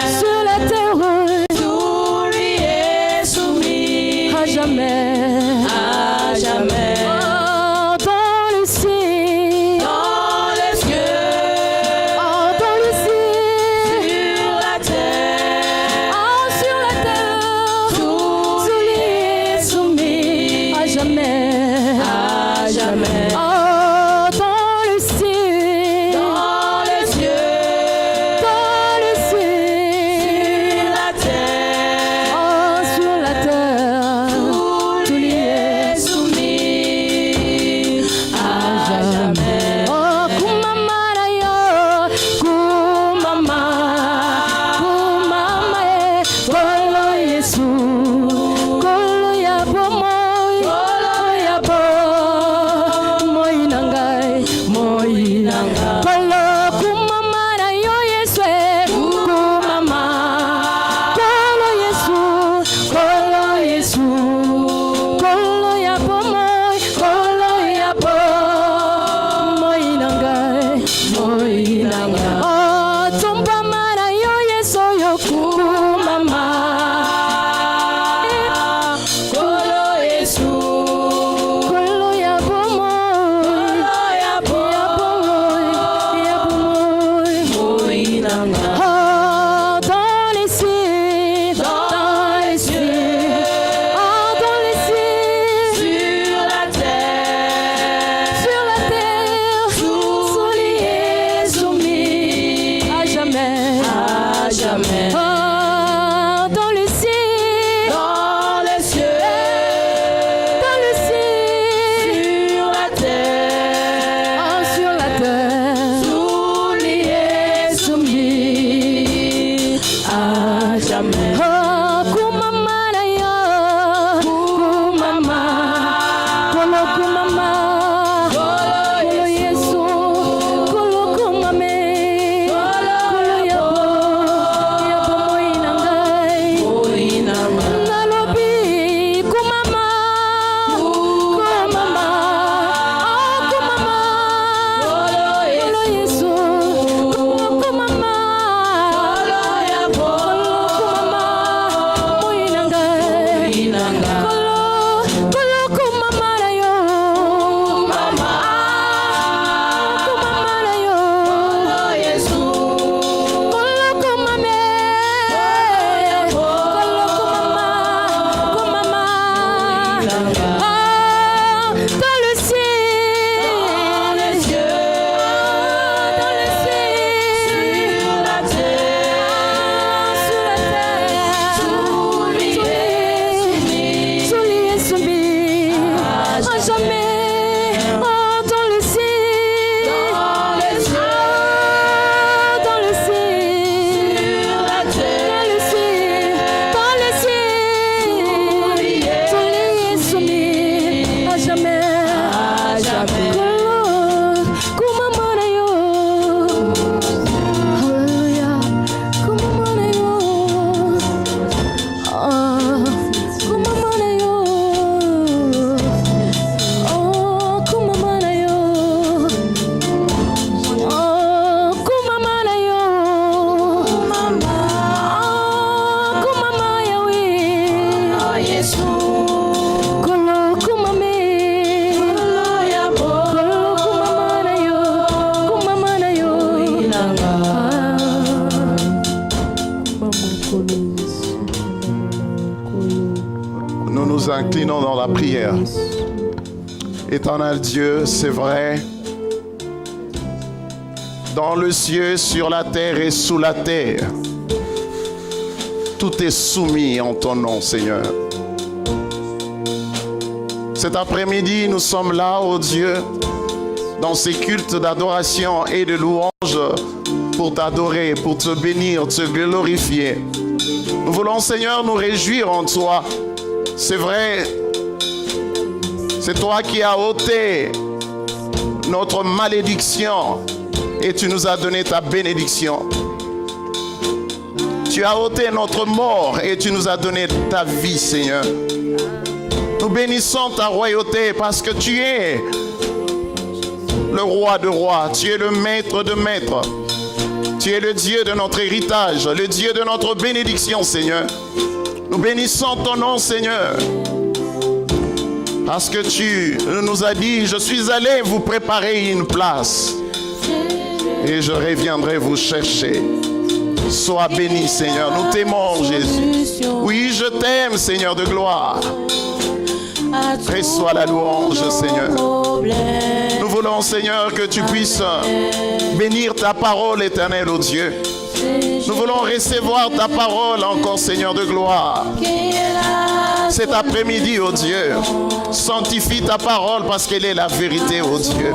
sur la terre, tout lui est soumis. à jamais, À jamais. oh, dans le ciel, Dans les cieux, oh, dans le ciel, sur la terre, oh, sur la terre, tout lui est soumis. à jamais, À jamais. oh, dans le ciel, Dans les cieux, dans le sur ciel, la terre, oh, sur la terre, tout lui est soumis. À jamais. oh, kumamara yo, kumama, kolo Yesu, kolo ya bomoy, kolo ya bomoy nangai, moy nangai. Kolo kumamara yo Yesu, kumama, kolo Yesu, kolo ya bomoy, kolo ya bomoy nangai, moy nangai. Oh, tumba mara yo Yesu yo kumama. Kolo Yesu, Kolo ya bomoy, ya ya bomoy. boinanga. Oh, dans les cieux, dans les cieux, oh, dans les cieux, Sur la terre, sur la terre, tout lui est soumis. à jamais, À jamais. oh, dans le ciel, Dans les cieux, dans le ciel, sur la terre, oh, sur la terre, tout lui est soumis. À jamais. oh, kumama na yo, kumama, kolo kumama, kolo Yesu, kolo kumame, kolo yabo moy nangai, Boinanga. nalobi kumama, kumama, oh kumama, kolo Yesu, kolo kumama, Kolo yabo. kumama, moy nangai. Boinanga. Kolo kumama na yo, Mama. kumama na yo, Kolo Yesu. kolo kumame, kolo kumama, ah, dans le ciel, Dans les cieux, dans le ciel, sur la terre, sur la terre, tout lui est soumis. tout lui est soumis, à jamais, oh, dans le ciel, Dans les cieux, ah, dans le ciel, sur la dans terre, le ciel, dans le ciel, tout lui est soumis, à jamais, à jamais. kumama na yo, hallelujah, kumama na yo, ah, kumama na yo, oh, kumama na yo, oh, kumama na yo, kumama, ah, kumama yawe, Oh, Yesu. kolo kumame, Kolo yabo. kolo kumama na yo, kumama na yo, Boinanga. Nous nous inclinons dans la prière. Éternel Dieu, c'est vrai, dans le ciel, sur la terre et sous la terre, tout est soumis en ton nom, Seigneur. Cet après-midi, nous sommes là, ô Dieu, dans ces cultes d'adoration et de louange pour t'adorer, pour te bénir, te glorifier. Nous voulons, Seigneur, nous réjouir en toi. C'est vrai, c'est toi qui as ôté notre malédiction et tu nous as donné ta bénédiction. Tu as ôté notre mort et tu nous as donné ta vie, Seigneur. Nous bénissons ta royauté parce que tu es le roi de rois, tu es le maître de maîtres. Tu es le Dieu de notre héritage, le Dieu de notre bénédiction, Seigneur. Nous bénissons ton nom, Seigneur. Parce que tu nous as dit, je suis allé vous préparer une place. Et je reviendrai vous chercher. Sois béni, Seigneur. Nous t'aimons, Jésus. Oui, je t'aime, Seigneur de gloire. Reçois la louange, Seigneur. Nous voulons, Seigneur, que tu puisses bénir ta parole éternelle, ô Dieu. Nous voulons recevoir ta parole encore, Seigneur de gloire. Cet après-midi, ô Dieu, sanctifie ta parole parce qu'elle est la vérité, ô Dieu.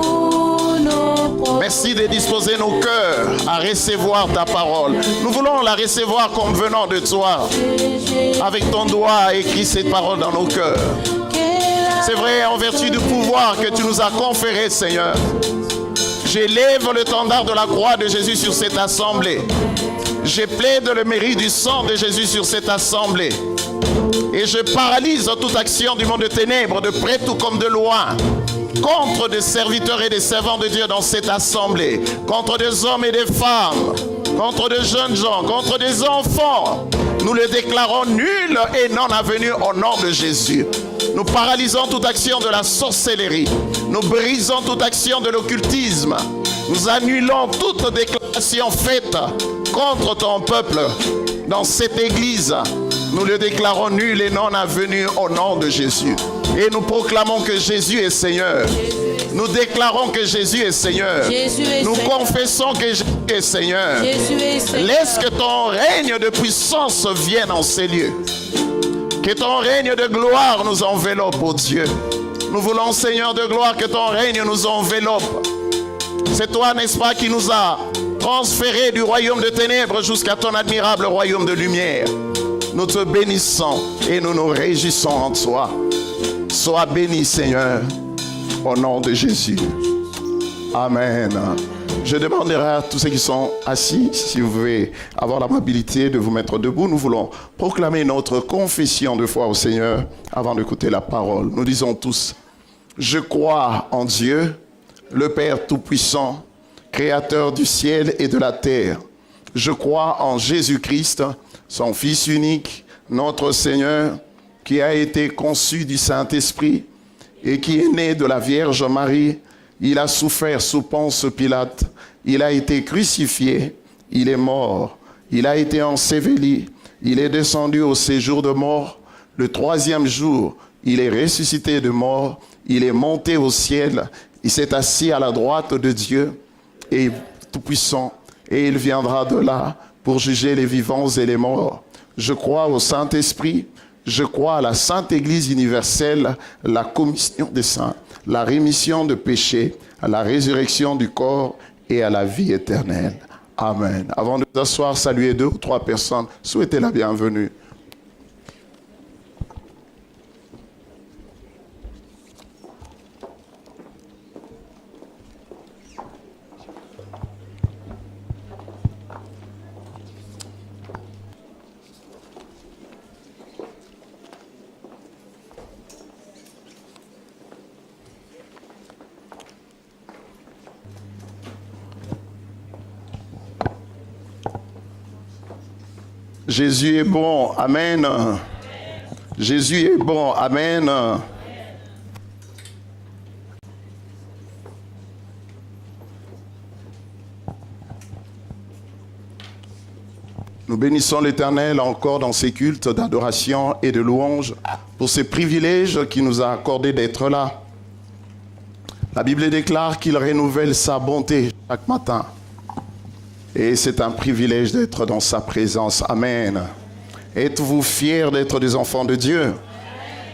Merci de disposer nos cœurs à recevoir ta parole. Nous voulons la recevoir comme venant de toi. Avec ton doigt, écris cette parole dans nos cœurs. C'est vrai, en vertu du pouvoir que tu nous as conféré, Seigneur. J'élève l'étendard de la croix de Jésus sur cette assemblée. Je plaide le mérite du sang de Jésus sur cette assemblée. Et je paralyse toute action du monde de ténèbres, de près tout comme de loin, contre des serviteurs et des servants de Dieu dans cette assemblée, contre des hommes et des femmes, contre des jeunes gens, contre des enfants. Nous le déclarons nul et non avenu au nom de Jésus. Nous paralysons toute action de la sorcellerie. Nous brisons toute action de l'occultisme. Nous annulons toute déclaration faite contre ton peuple dans cette église. Nous le déclarons nul et non avenu au nom de Jésus. Et nous proclamons que Jésus est Seigneur. Nous déclarons que Jésus est Seigneur. Nous confessons que Jésus est Seigneur. Laisse que ton règne de puissance vienne en ces lieux. Que ton règne de gloire nous enveloppe, ô Dieu. Nous voulons, Seigneur de gloire, que ton règne nous enveloppe. C'est toi, n'est-ce pas, qui nous a transférés du royaume de ténèbres jusqu'à ton admirable royaume de lumière. Nous te bénissons et nous nous réjouissons en toi. Sois béni, Seigneur, au nom de Jésus. Amen. Je demanderai à tous ceux qui sont assis, si vous pouvez avoir l'amabilité de vous mettre debout. Nous voulons proclamer notre confession de foi au Seigneur avant d'écouter la parole. Nous disons tous, je crois en Dieu, le Père Tout-Puissant, Créateur du ciel et de la terre. Je crois en Jésus-Christ, son Fils unique, notre Seigneur, qui a été conçu du Saint-Esprit et qui est né de la Vierge Marie. Il a souffert sous Ponce Pilate, il a été crucifié, il est mort, il a été enseveli, il est descendu au séjour de mort. Le troisième jour, il est ressuscité de mort, il est monté au ciel, il s'est assis à la droite de Dieu et Tout-Puissant, et il viendra de là pour juger les vivants et les morts. Je crois au Saint-Esprit, je crois à la Sainte Église universelle, la communion des saints, la rémission de péchés, à la résurrection du corps et à la vie éternelle. Amen. Avant de vous asseoir, saluez 2 ou 3 personnes, souhaitez la bienvenue. Jésus est bon, amen. Jésus est bon, amen. Nous bénissons l'Éternel encore dans ces cultes d'adoration et de louange pour ces privilèges qu'il nous a accordé d'être là. La Bible déclare qu'il renouvelle sa bonté chaque matin. Et c'est un privilège d'être dans sa présence. Amen. Êtes-vous fiers d'être des enfants de Dieu?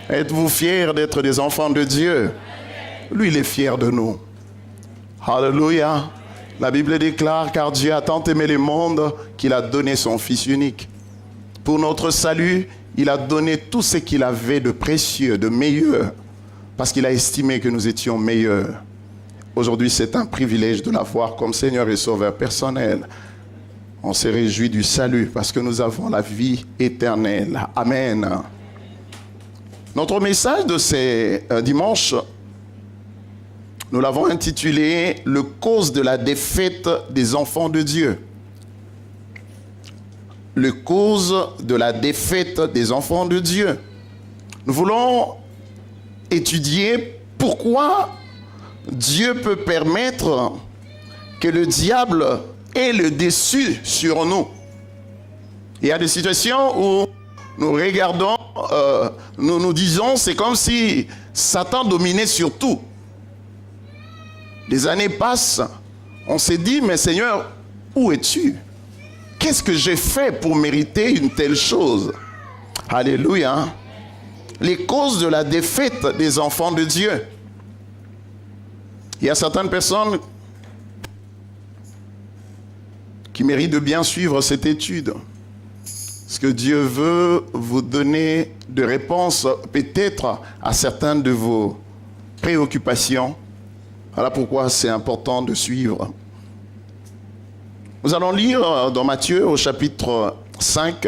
Êtes-vous fiers d'être des enfants de Dieu? Lui, il est fier de nous. Alléluia. La Bible déclare, car Dieu a tant aimé le monde qu'il a donné son Fils unique. Pour notre salut, il a donné tout ce qu'il avait de précieux, de meilleur, parce qu'il a estimé que nous étions meilleurs. Aujourd'hui, c'est un privilège de l'avoir comme Seigneur et Sauveur personnel. On se réjouit du salut parce que nous avons la vie éternelle. Amen. Notre message de ce dimanche, nous l'avons intitulé « Le cause de la défaite des enfants de Dieu ». les causes de la défaite des enfants de Dieu. Nous voulons étudier pourquoi Dieu peut permettre que le diable ait le dessus sur nous. Il y a des situations où nous regardons, nous disons, c'est comme si Satan dominait sur tout. Les années passent, on s'est dit, mais Seigneur, où es-tu? Qu'est-ce que j'ai fait pour mériter une telle chose? Alléluia. Les causes de la défaite des enfants de Dieu. Il y a certaines personnes qui méritent de bien suivre cette étude. Parce que Dieu veut vous donner des réponses peut-être à certaines de vos préoccupations. Voilà pourquoi c'est important de suivre. Nous allons lire dans Matthieu au chapitre 5,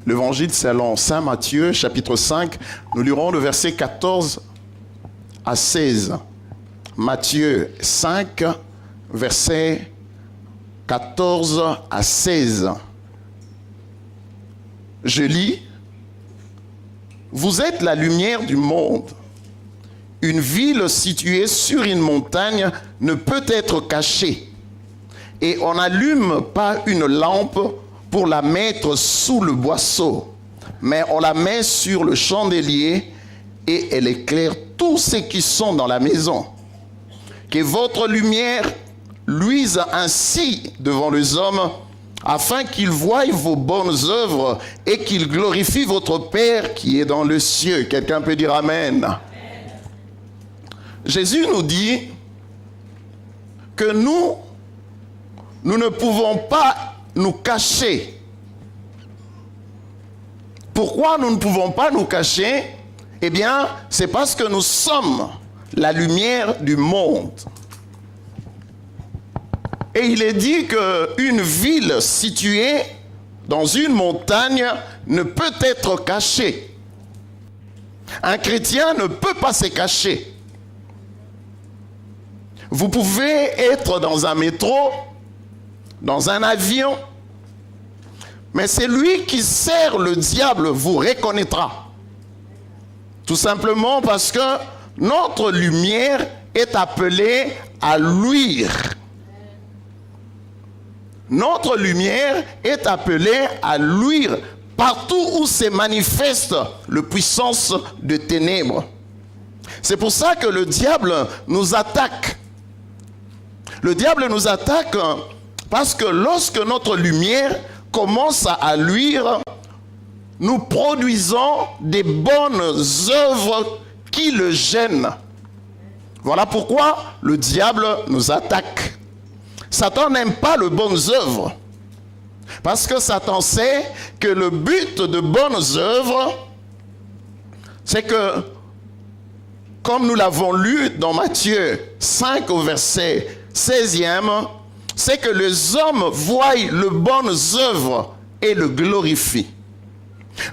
l'évangile selon Saint Matthieu, chapitre 5. Nous lirons le verset 14 à 16. Matthieu 5, verset 14 à 16. Je lis. Vous êtes la lumière du monde. Une ville située sur une montagne ne peut être cachée. Et on n'allume pas une lampe pour la mettre sous le boisseau, mais on la met sur le chandelier et elle éclaire tous ceux qui sont dans la maison. Que votre lumière luise ainsi devant les hommes, afin qu'ils voient vos bonnes œuvres et qu'ils glorifient votre Père qui est dans le cieux. Quelqu'un peut dire Amen. Jésus nous dit que nous ne pouvons pas nous cacher. Pourquoi nous ne pouvons pas nous cacher? Eh bien, c'est parce que nous sommes la lumière du monde. Et il est dit qu'une ville située dans une montagne ne peut être cachée. Un chrétien ne peut pas se cacher. Vous pouvez être dans un métro, dans un avion, mais celui qui sert le diable vous reconnaîtra. Tout simplement parce que notre lumière est appelée à luire. Notre lumière est appelée à luire partout où se manifeste la puissance de ténèbres. C'est pour ça que le diable nous attaque. Le diable nous attaque parce que lorsque notre lumière commence à luire, nous produisons des bonnes œuvres qui le gênent. Voilà pourquoi le diable nous attaque. Satan n'aime pas les bonnes œuvres. Parce que Satan sait que le but de bonnes œuvres, c'est que, comme nous l'avons lu dans Matthieu 5 au verset 16e, c'est que les hommes voient les bonnes œuvres et le glorifient.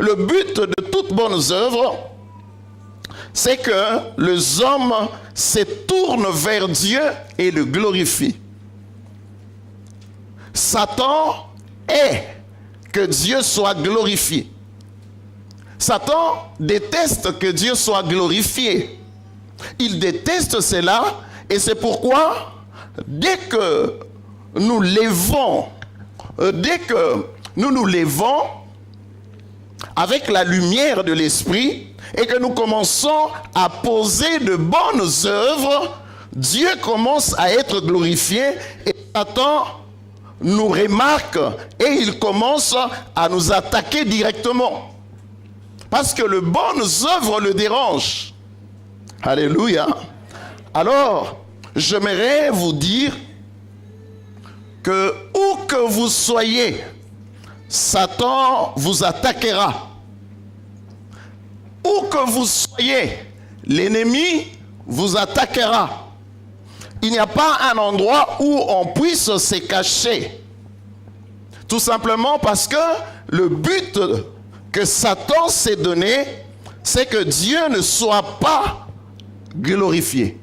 Le but de toutes bonnes œuvres, c'est que les hommes se tournent vers Dieu et le glorifient. Satan est que Dieu soit glorifié. Satan déteste que Dieu soit glorifié. Il déteste cela et c'est pourquoi dès que nous nous levons avec la lumière de l'esprit et que nous commençons à poser de bonnes œuvres, Dieu commence à être glorifié et Satan nous remarque et il commence à nous attaquer directement. Parce que les bonnes œuvres le dérangent. Alléluia. Alors, j'aimerais vous dire que où que vous soyez, Satan vous attaquera. Où que vous soyez, l'ennemi vous attaquera. Il n'y a pas un endroit où on puisse se cacher. Tout simplement parce que le but que Satan s'est donné, c'est que Dieu ne soit pas glorifié.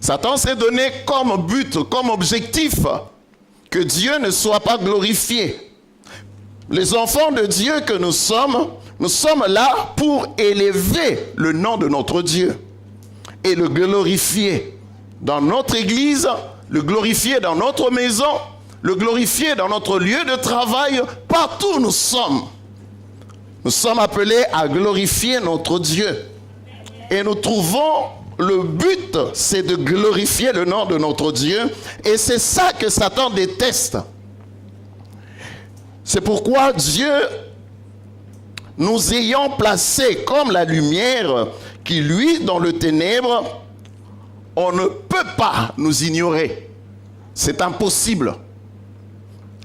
Satan s'est donné comme but, comme objectif, que Dieu ne soit pas glorifié. Les enfants de Dieu que nous sommes là pour élever le nom de notre Dieu et le glorifier dans notre église, le glorifier dans notre maison, le glorifier dans notre lieu de travail, partout où nous sommes. Nous sommes appelés à glorifier notre Dieu. Et nous trouvons le but, c'est de glorifier le nom de notre Dieu. Et c'est ça que Satan déteste. C'est pourquoi Dieu, nous ayant placés comme la lumière qui luit dans le ténèbre, on ne peut pas nous ignorer. C'est impossible.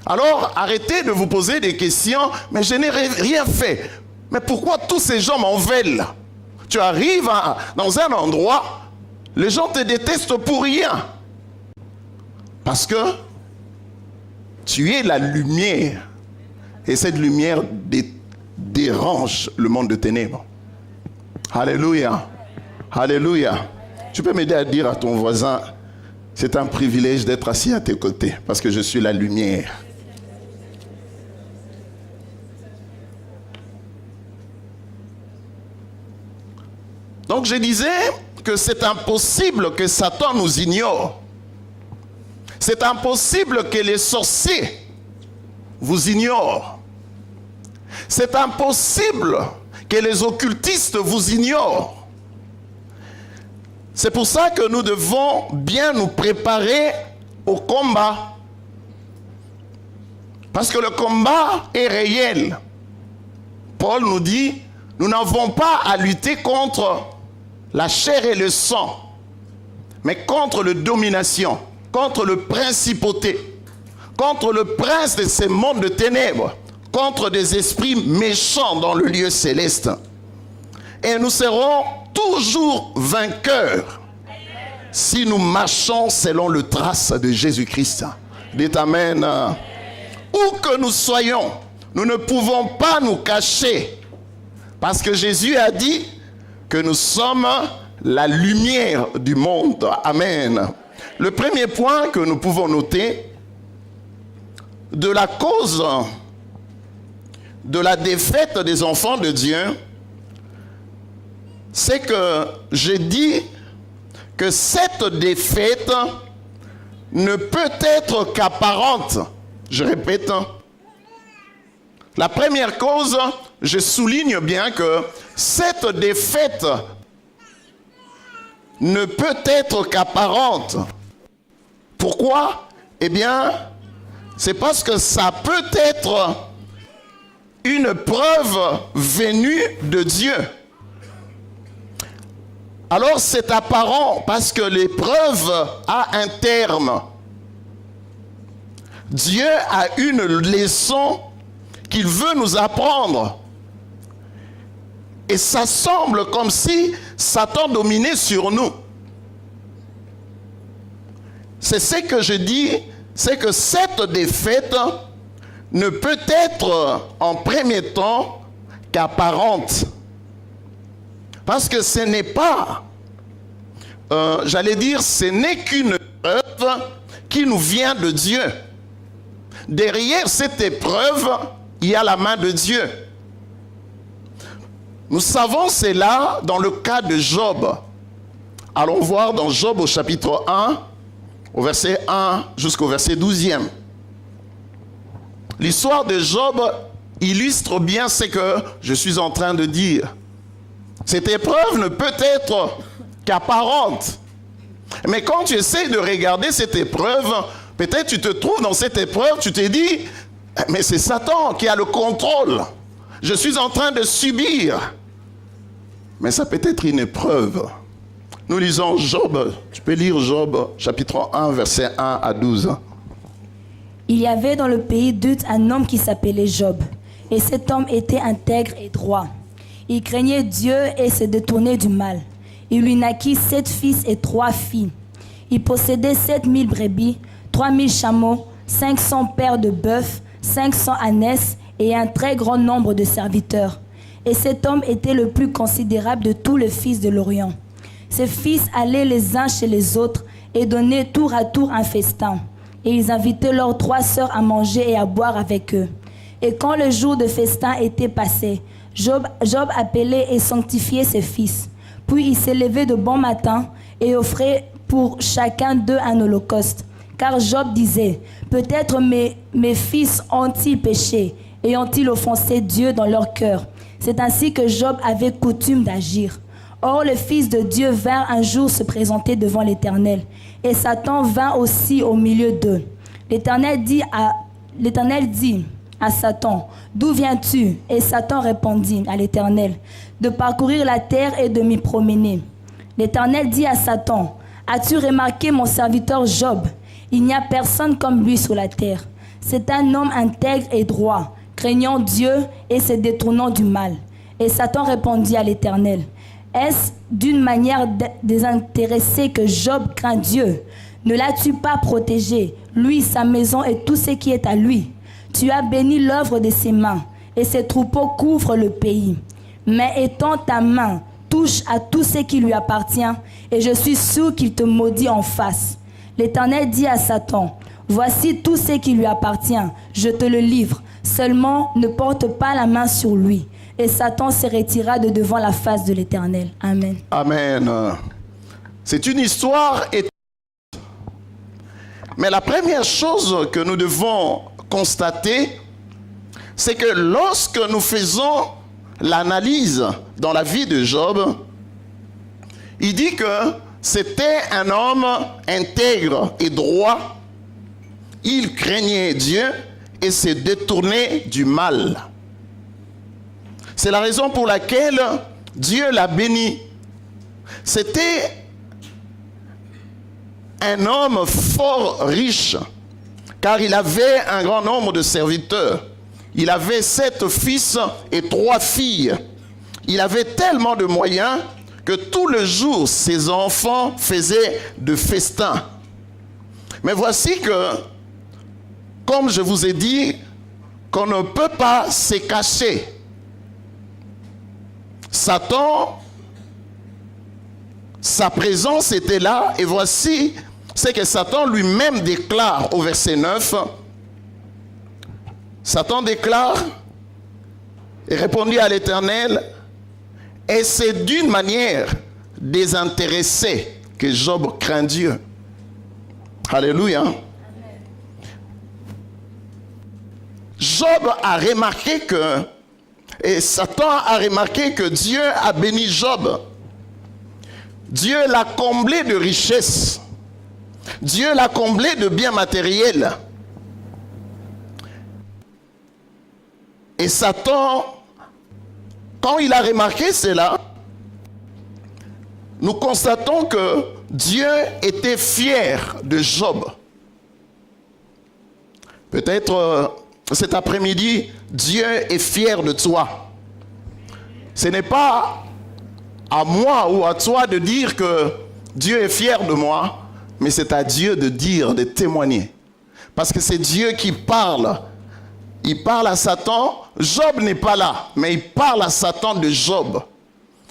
Alors, arrêtez de vous poser des questions. Mais je n'ai rien fait. Mais pourquoi tous ces gens m'en veulent? Tu arrives dans un endroit, les gens te détestent pour rien. Parce que tu es la lumière. Et cette lumière dérange le monde de ténèbres. Alléluia. Alléluia. Tu peux m'aider à dire à ton voisin, c'est un privilège d'être assis à tes côtés, parce que je suis la lumière. Donc je disais que c'est impossible que Satan nous ignore. C'est impossible que les sorciers vous ignorent. C'est impossible que les occultistes vous ignorent. C'est pour ça que nous devons bien nous préparer au combat. Parce que le combat est réel. Paul nous dit, nous n'avons pas à lutter contre la chair et le sang, mais contre la domination, contre le principauté, contre le prince de ces mondes de ténèbres, contre des esprits méchants dans le lieu céleste. Et nous serons toujours vainqueurs si nous marchons selon le trace de Jésus-Christ. Dites Amen. Où que nous soyons, nous ne pouvons pas nous cacher, parce que Jésus a dit que nous sommes la lumière du monde. Amen. Le premier point que nous pouvons noter de la cause de la défaite des enfants de Dieu, c'est que j'ai dit que cette défaite ne peut être qu'apparente. Je répète. La première cause, je souligne bien que cette défaite ne peut être qu'apparente. Pourquoi? Eh bien, c'est parce que ça peut être une preuve venue de Dieu. Alors c'est apparent parce que l'épreuve a un terme. Dieu a une leçon qu'il veut nous apprendre. Et ça semble comme si Satan dominait sur nous. C'est ce que je dis, c'est que cette défaite ne peut être en premier temps qu'apparente. Parce que ce n'est pas, ce n'est qu'une preuve qui nous vient de Dieu. Derrière cette épreuve, il y a la main de Dieu. Nous savons cela dans le cas de Job. Allons voir dans Job au chapitre 1, au verset 1 jusqu'au verset 12e. L'histoire de Job illustre bien ce que je suis en train de dire. Cette épreuve ne peut être qu'apparente. Mais quand tu essaies de regarder cette épreuve, peut-être tu te trouves dans cette épreuve, tu te dis, mais c'est Satan qui a le contrôle. Je suis en train de subir. Mais ça peut être une épreuve. Nous lisons Job. Tu peux lire Job, chapitre 1, verset 1 à 12. Il y avait dans le pays d'Uth un homme qui s'appelait Job. Et cet homme était intègre et droit. Il craignait Dieu et se détournait du mal. Il lui naquit 7 fils et 3 filles. Il possédait 7000 brebis, 3000 chameaux, 500 paires de bœufs, 500 ânesses et un très grand nombre de serviteurs. Et cet homme était le plus considérable de tous les fils de l'Orient. Ses fils allaient les uns chez les autres et donnaient tour à tour un festin. Et ils invitaient leurs 3 sœurs à manger et à boire avec eux. Et quand le jour de festin était passé, Job appelait et sanctifiait ses fils. Puis il s'est levé de bon matin et offrait pour chacun d'eux un holocauste. Car Job disait, peut-être mes fils ont-ils péché et ont-ils offensé Dieu dans leur cœur. C'est ainsi que Job avait coutume d'agir. Or le Fils de Dieu vint un jour se présenter devant l'Éternel, et Satan vint aussi au milieu d'eux. L'Éternel dit à Satan, d'où viens-tu? Et Satan répondit à l'Éternel, de parcourir la terre et de m'y promener. L'Éternel dit à Satan, as-tu remarqué mon serviteur Job? Il n'y a personne comme lui sur la terre. C'est un homme intègre et droit, craignant Dieu et se détournant du mal. Et Satan répondit à l'Éternel, est-ce d'une manière désintéressée que Job craint Dieu? Ne l'as-tu pas protégé, lui, sa maison et tout ce qui est à lui? Tu as béni l'œuvre de ses mains, et ses troupeaux couvrent le pays. Mais étends ta main, touche à tout ce qui lui appartient, et je suis sûr qu'il te maudit en face. L'Éternel dit à Satan, voici tout ce qui lui appartient, je te le livre, seulement ne porte pas la main sur lui. Et Satan se retira de devant la face de l'Éternel. Amen. Amen. C'est une histoire étonnante. Mais la première chose que nous devons constater, c'est que lorsque nous faisons l'analyse dans la vie de Job, il dit que c'était un homme intègre et droit. Il craignait Dieu et se détournait du mal. C'est la raison pour laquelle Dieu l'a béni. C'était un homme fort riche, car il avait un grand nombre de serviteurs. Il avait 7 fils et 3 filles. Il avait tellement de moyens que tout le jour, ses enfants faisaient de festins. Mais voici que, comme je vous ai dit, qu'on ne peut pas se cacher. Satan, sa présence était là, et voici ce que Satan lui-même déclare au verset 9. Satan déclare et répondit à l'Éternel, et c'est d'une manière désintéressée que Job craint Dieu. Alléluia. Job a remarqué et Satan a remarqué que Dieu a béni Job. Dieu l'a comblé de richesses. Dieu l'a comblé de biens matériels. Et Satan, quand il a remarqué cela, nous constatons que Dieu était fier de Job. Peut-être cet après-midi, Dieu est fier de toi. Ce n'est pas à moi ou à toi de dire que Dieu est fier de moi, mais c'est à Dieu de dire, de témoigner. Parce que c'est Dieu qui parle. Il parle à Satan. Job n'est pas là, mais il parle à Satan de Job.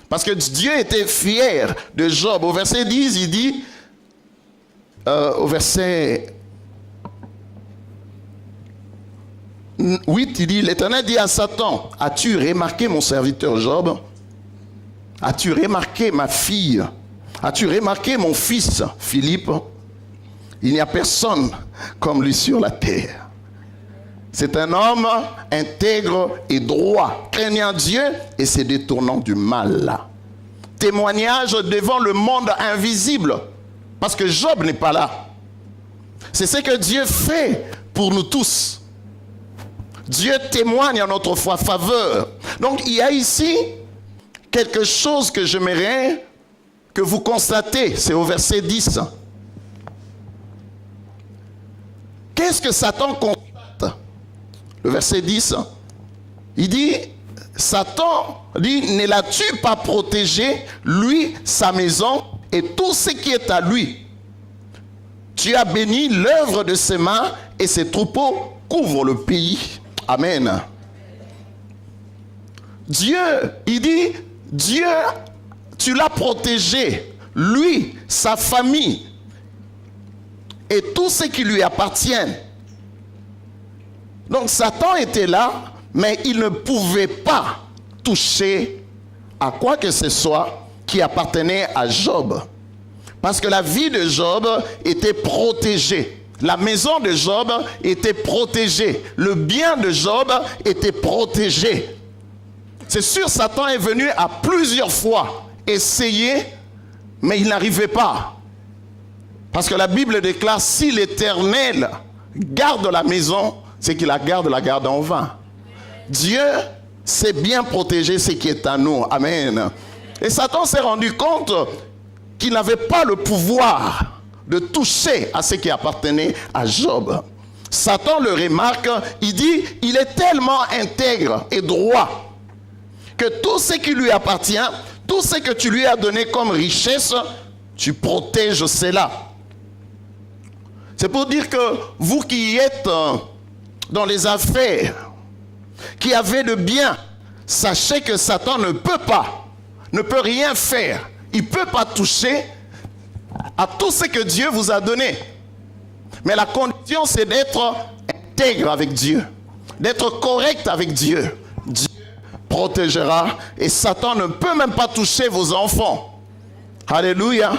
Parce que Dieu était fier de Job. Au verset 10, il dit, au verset 8, il dit, l'Éternel dit à Satan, as-tu remarqué mon serviteur Job? As-tu remarqué ma fille? As-tu remarqué mon fils Philippe? Il n'y a personne comme lui sur la terre. C'est un homme intègre et droit, craignant Dieu et se détournant du mal. Témoignage devant le monde invisible, parce que Job n'est pas là. C'est ce que Dieu fait pour nous tous. Dieu témoigne en notre faveur. Donc il y a ici quelque chose que j'aimerais que vous constatez. C'est au verset 10. Qu'est-ce que Satan constate? Le verset 10, il dit, Satan dit, ne l'as-tu pas protégé, lui, sa maison et tout ce qui est à lui? Tu as béni l'œuvre de ses mains et ses troupeaux couvrent le pays. Amen. Dieu, il dit, Dieu, tu l'as protégé, lui, sa famille et tout ce qui lui appartient. Donc Satan était là, mais il ne pouvait pas toucher à quoi que ce soit qui appartenait à Job. Parce que la vie de Job était protégée. La maison de Job était protégée. Le bien de Job était protégé. C'est sûr, Satan est venu à plusieurs fois essayer, mais il n'arrivait pas. Parce que la Bible déclare, si l'Éternel garde la maison, c'est qu'il la garde en vain. Dieu sait bien protéger ce qui est à nous. Amen. Et Satan s'est rendu compte qu'il n'avait pas le pouvoir de toucher à ce qui appartenait à Job. Satan le remarque, il dit, il est tellement intègre et droit que tout ce qui lui appartient, tout ce que tu lui as donné comme richesse, tu protèges cela. C'est pour dire que vous qui êtes dans les affaires, qui avez de bien, sachez que Satan ne peut rien faire. Il ne peut pas toucher à tout ce que Dieu vous a donné. Mais la condition, c'est d'être intègre avec Dieu, d'être correct avec Dieu. Dieu protégera et Satan ne peut même pas toucher vos enfants. Alléluia.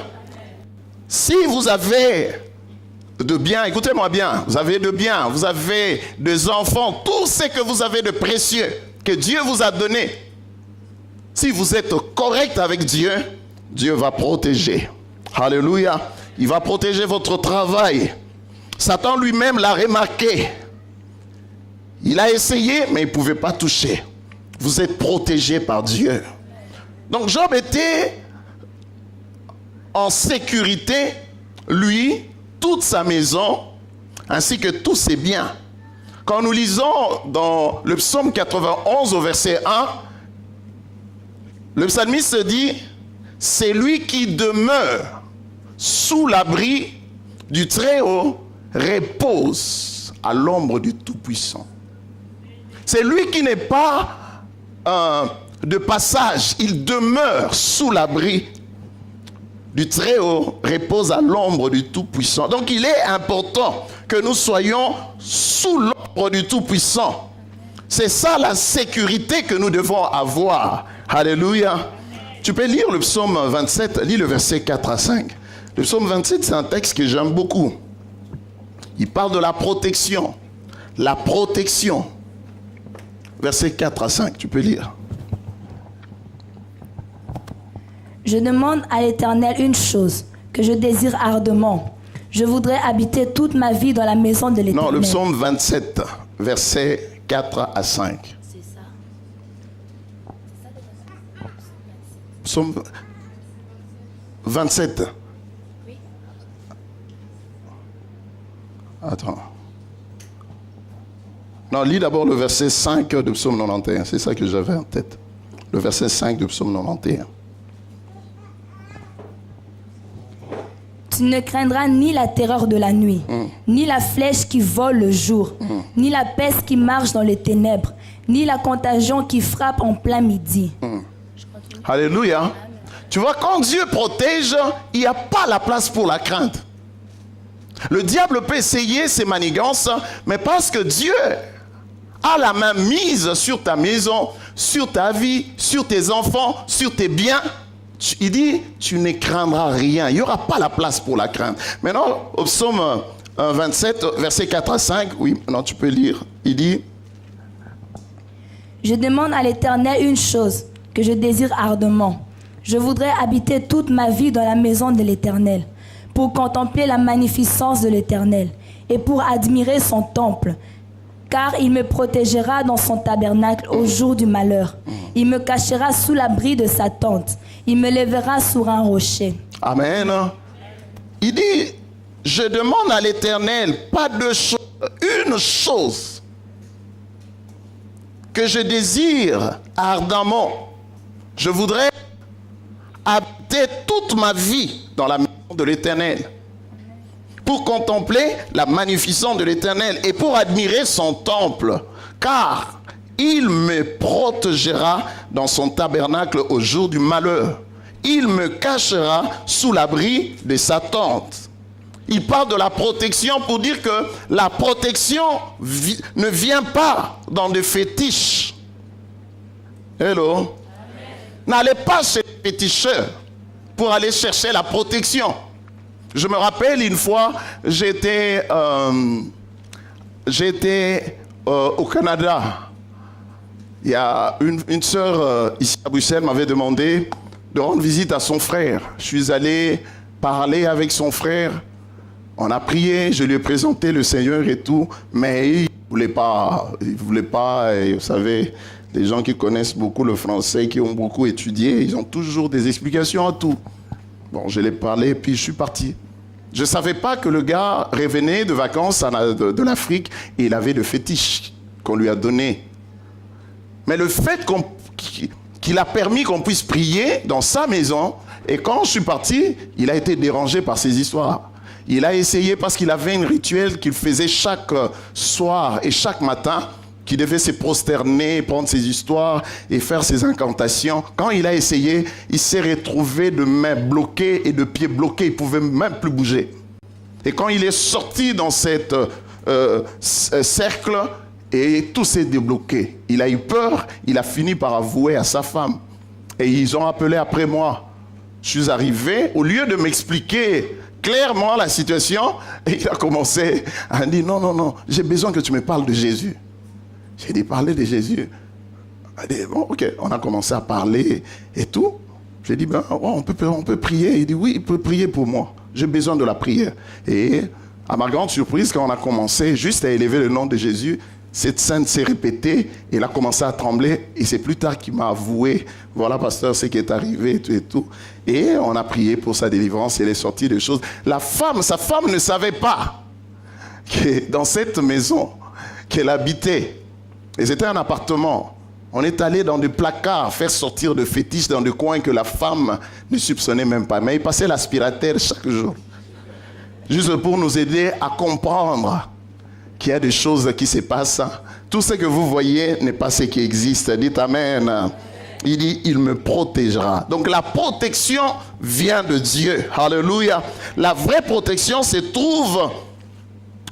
Si vous avez de bien, écoutez-moi bien, vous avez de bien, vous avez des enfants, tout ce que vous avez de précieux, que Dieu vous a donné, si vous êtes correct avec Dieu, Dieu va protéger. Alléluia. Il va protéger votre travail. Satan lui-même l'a remarqué. Il a essayé, mais il ne pouvait pas toucher. Vous êtes protégé par Dieu. Donc Job était en sécurité, lui, toute sa maison, ainsi que tous ses biens. Quand nous lisons dans le psaume 91 au verset 1, le psalmiste dit, c'est lui qui demeure sous l'abri du Très-Haut, repose à l'ombre du Tout-Puissant. C'est lui qui n'est pas de passage, il demeure sous l'abri du Très-Haut, repose à l'ombre du Tout-Puissant. Donc il est important que nous soyons sous l'ombre du Tout-Puissant. C'est ça la sécurité que nous devons avoir. Alléluia. Tu peux lire le psaume 27, lis le verset 4 à 5. Le psaume 27, c'est un texte que j'aime beaucoup. Il parle de la protection. La protection. Verset 4 à 5, tu peux lire. Je demande à l'Éternel une chose que je désire ardemment. Je voudrais habiter toute ma vie dans la maison de l'Éternel. Non, le psaume 27, verset 4 à 5. C'est ça. Psaume 27. Oui. Attends. Non, lis d'abord le verset 5 de psaume 91. C'est ça que j'avais en tête. Le verset 5 de psaume 91. Tu ne craindras ni la terreur de la nuit, ni la flèche qui vole le jour, ni la peste qui marche dans les ténèbres, ni la contagion qui frappe en plein midi. Alléluia. Tu vois, quand Dieu protège, il n'y a pas la place pour la crainte. Le diable peut essayer ses manigances, mais parce que Dieu a la main mise sur ta maison, sur ta vie, sur tes enfants, sur tes biens, il dit, tu ne craindras rien. Il n'y aura pas la place pour la crainte. Maintenant, au psaume 27, verset 4 à 5, oui, maintenant tu peux lire. Il dit, je demande à l'Éternel une chose que je désire ardemment. Je voudrais habiter toute ma vie dans la maison de l'Éternel, pour contempler la magnificence de l'Éternel et pour admirer son temple. Car il me protégera dans son tabernacle au jour du malheur. Il me cachera sous l'abri de sa tente. Il me lèvera sur un rocher. Amen. Il dit, je demande à l'Éternel pas deux choses, une chose que je désire ardemment. Je voudrais habiter toute ma vie dans la maison de l'Éternel, pour contempler la magnificence de l'Éternel et pour admirer son temple, car il me protégera dans son tabernacle au jour du malheur. Il me cachera sous l'abri de sa tente. Il parle de la protection pour dire que la protection ne vient pas dans des fétiches. Hello. N'allez pas chez les féticheurs pour aller chercher la protection. Je me rappelle une fois, j'étais au Canada. Il y a une sœur ici à Bruxelles m'avait demandé de rendre visite à son frère. Je suis allé parler avec son frère. On a prié, je lui ai présenté le Seigneur et tout, mais il ne voulait pas, et vous savez, les gens qui connaissent beaucoup le français, qui ont beaucoup étudié, ils ont toujours des explications à tout. Bon, je l'ai parlé, puis je suis parti. Je ne savais pas que le gars revenait de vacances de l'Afrique et il avait le fétiche qu'on lui a donné. Mais le fait qu'il a permis qu'on puisse prier dans sa maison, et quand je suis parti, il a été dérangé par ces histoires. Il a essayé parce qu'il avait un rituel qu'il faisait chaque soir et chaque matin, qu'il devait se prosterner, prendre ses histoires et faire ses incantations. Quand il a essayé, il s'est retrouvé de mains bloquées et de pieds bloqués. Il ne pouvait même plus bouger. Et quand il est sorti dans cet cercle, et tout s'est débloqué. Il a eu peur, il a fini par avouer à sa femme. Et ils ont appelé après moi. Je suis arrivé, au lieu de m'expliquer clairement la situation, il a commencé à dire non, j'ai besoin que tu me parles de Jésus. J'ai dit parler de Jésus. Il a dit bon, ok, on a commencé à parler et tout. J'ai dit on peut prier. Il dit oui, il peut prier pour moi. J'ai besoin de la prière. Et à ma grande surprise, quand on a commencé juste à élever le nom de Jésus, cette scène s'est répétée, et il a commencé à trembler, et c'est plus tard qu'il m'a avoué, voilà pasteur, ce qui est arrivé, et tout et tout. Et on a prié pour sa délivrance, et elle est sortie de choses. Sa femme ne savait pas que dans cette maison qu'elle habitait, et c'était un appartement, on est allé dans des placards faire sortir de fétiches dans des coins que la femme ne soupçonnait même pas. Mais il passait l'aspirateur chaque jour, juste pour nous aider à comprendre qu'il y a des choses qui se passent. Tout ce que vous voyez n'est pas ce qui existe. Dites Amen. Il dit, il me protégera. Donc la protection vient de Dieu. Alléluia. La vraie protection se trouve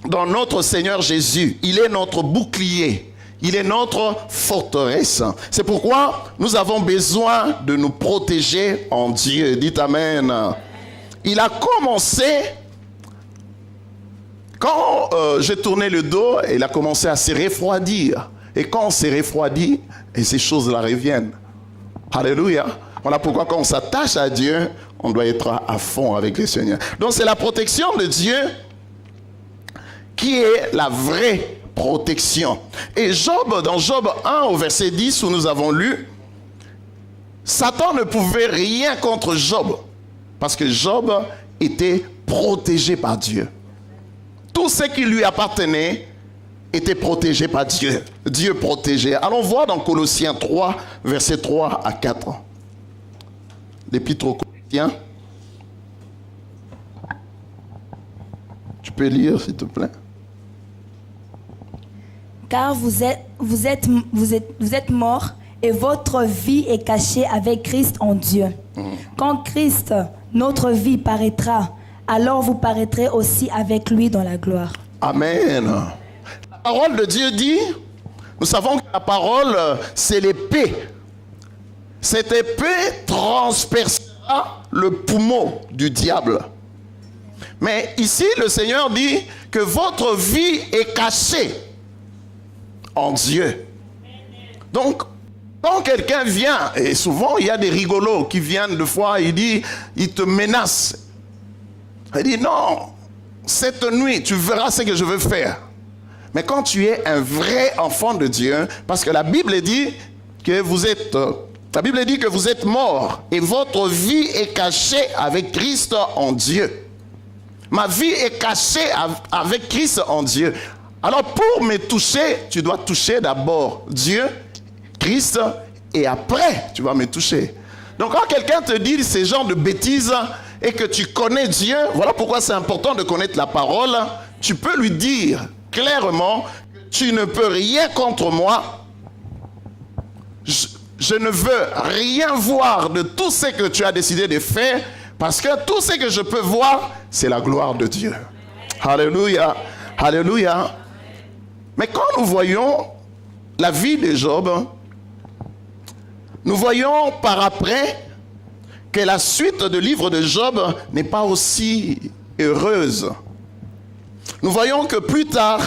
dans notre Seigneur Jésus. Il est notre bouclier. Il est notre forteresse. C'est pourquoi nous avons besoin de nous protéger en Dieu. Dites Amen. Il a commencé... Quand j'ai tourné le dos, il a commencé à se refroidir. Et quand on s'est refroidi, et ces choses-là reviennent. Alléluia. Voilà pourquoi quand on s'attache à Dieu, on doit être à fond avec le Seigneur. Donc c'est la protection de Dieu qui est la vraie protection. Et Job, dans Job 1 au verset 10 où nous avons lu, Satan ne pouvait rien contre Job. Parce que Job était protégé par Dieu. Tout ce qui lui appartenait était protégé par Dieu. Dieu protégeait. Allons voir dans Colossiens 3, versets 3 à 4. L'épître aux Colossiens. Tu peux lire, s'il te plaît. Car vous êtes morts et votre vie est cachée avec Christ en Dieu. Quand Christ, notre vie, paraîtra, alors vous paraîtrez aussi avec lui dans la gloire. Amen. La parole de Dieu dit, nous savons que la parole, c'est l'épée. Cette épée transpercera le poumon du diable. Mais ici, le Seigneur dit que votre vie est cachée en Dieu. Donc, quand quelqu'un vient, et souvent il y a des rigolos qui viennent de fois, il te menace. Il dit non, cette nuit tu verras ce que je veux faire. Mais quand tu es un vrai enfant de Dieu, parce que la Bible dit que vous êtes morts et votre vie est cachée avec Christ en Dieu. Ma vie est cachée avec Christ en Dieu. Alors pour me toucher, tu dois toucher d'abord Dieu, Christ, et après tu vas me toucher. Donc quand quelqu'un te dit ces genres de bêtises, et que tu connais Dieu, voilà pourquoi c'est important de connaître la parole, tu peux lui dire clairement, tu ne peux rien contre moi, je ne veux rien voir de tout ce que tu as décidé de faire, parce que tout ce que je peux voir, c'est la gloire de Dieu. Alléluia, alléluia. Mais quand nous voyons la vie de Job, nous voyons par après que la suite du livre de Job n'est pas aussi heureuse. Nous voyons que plus tard,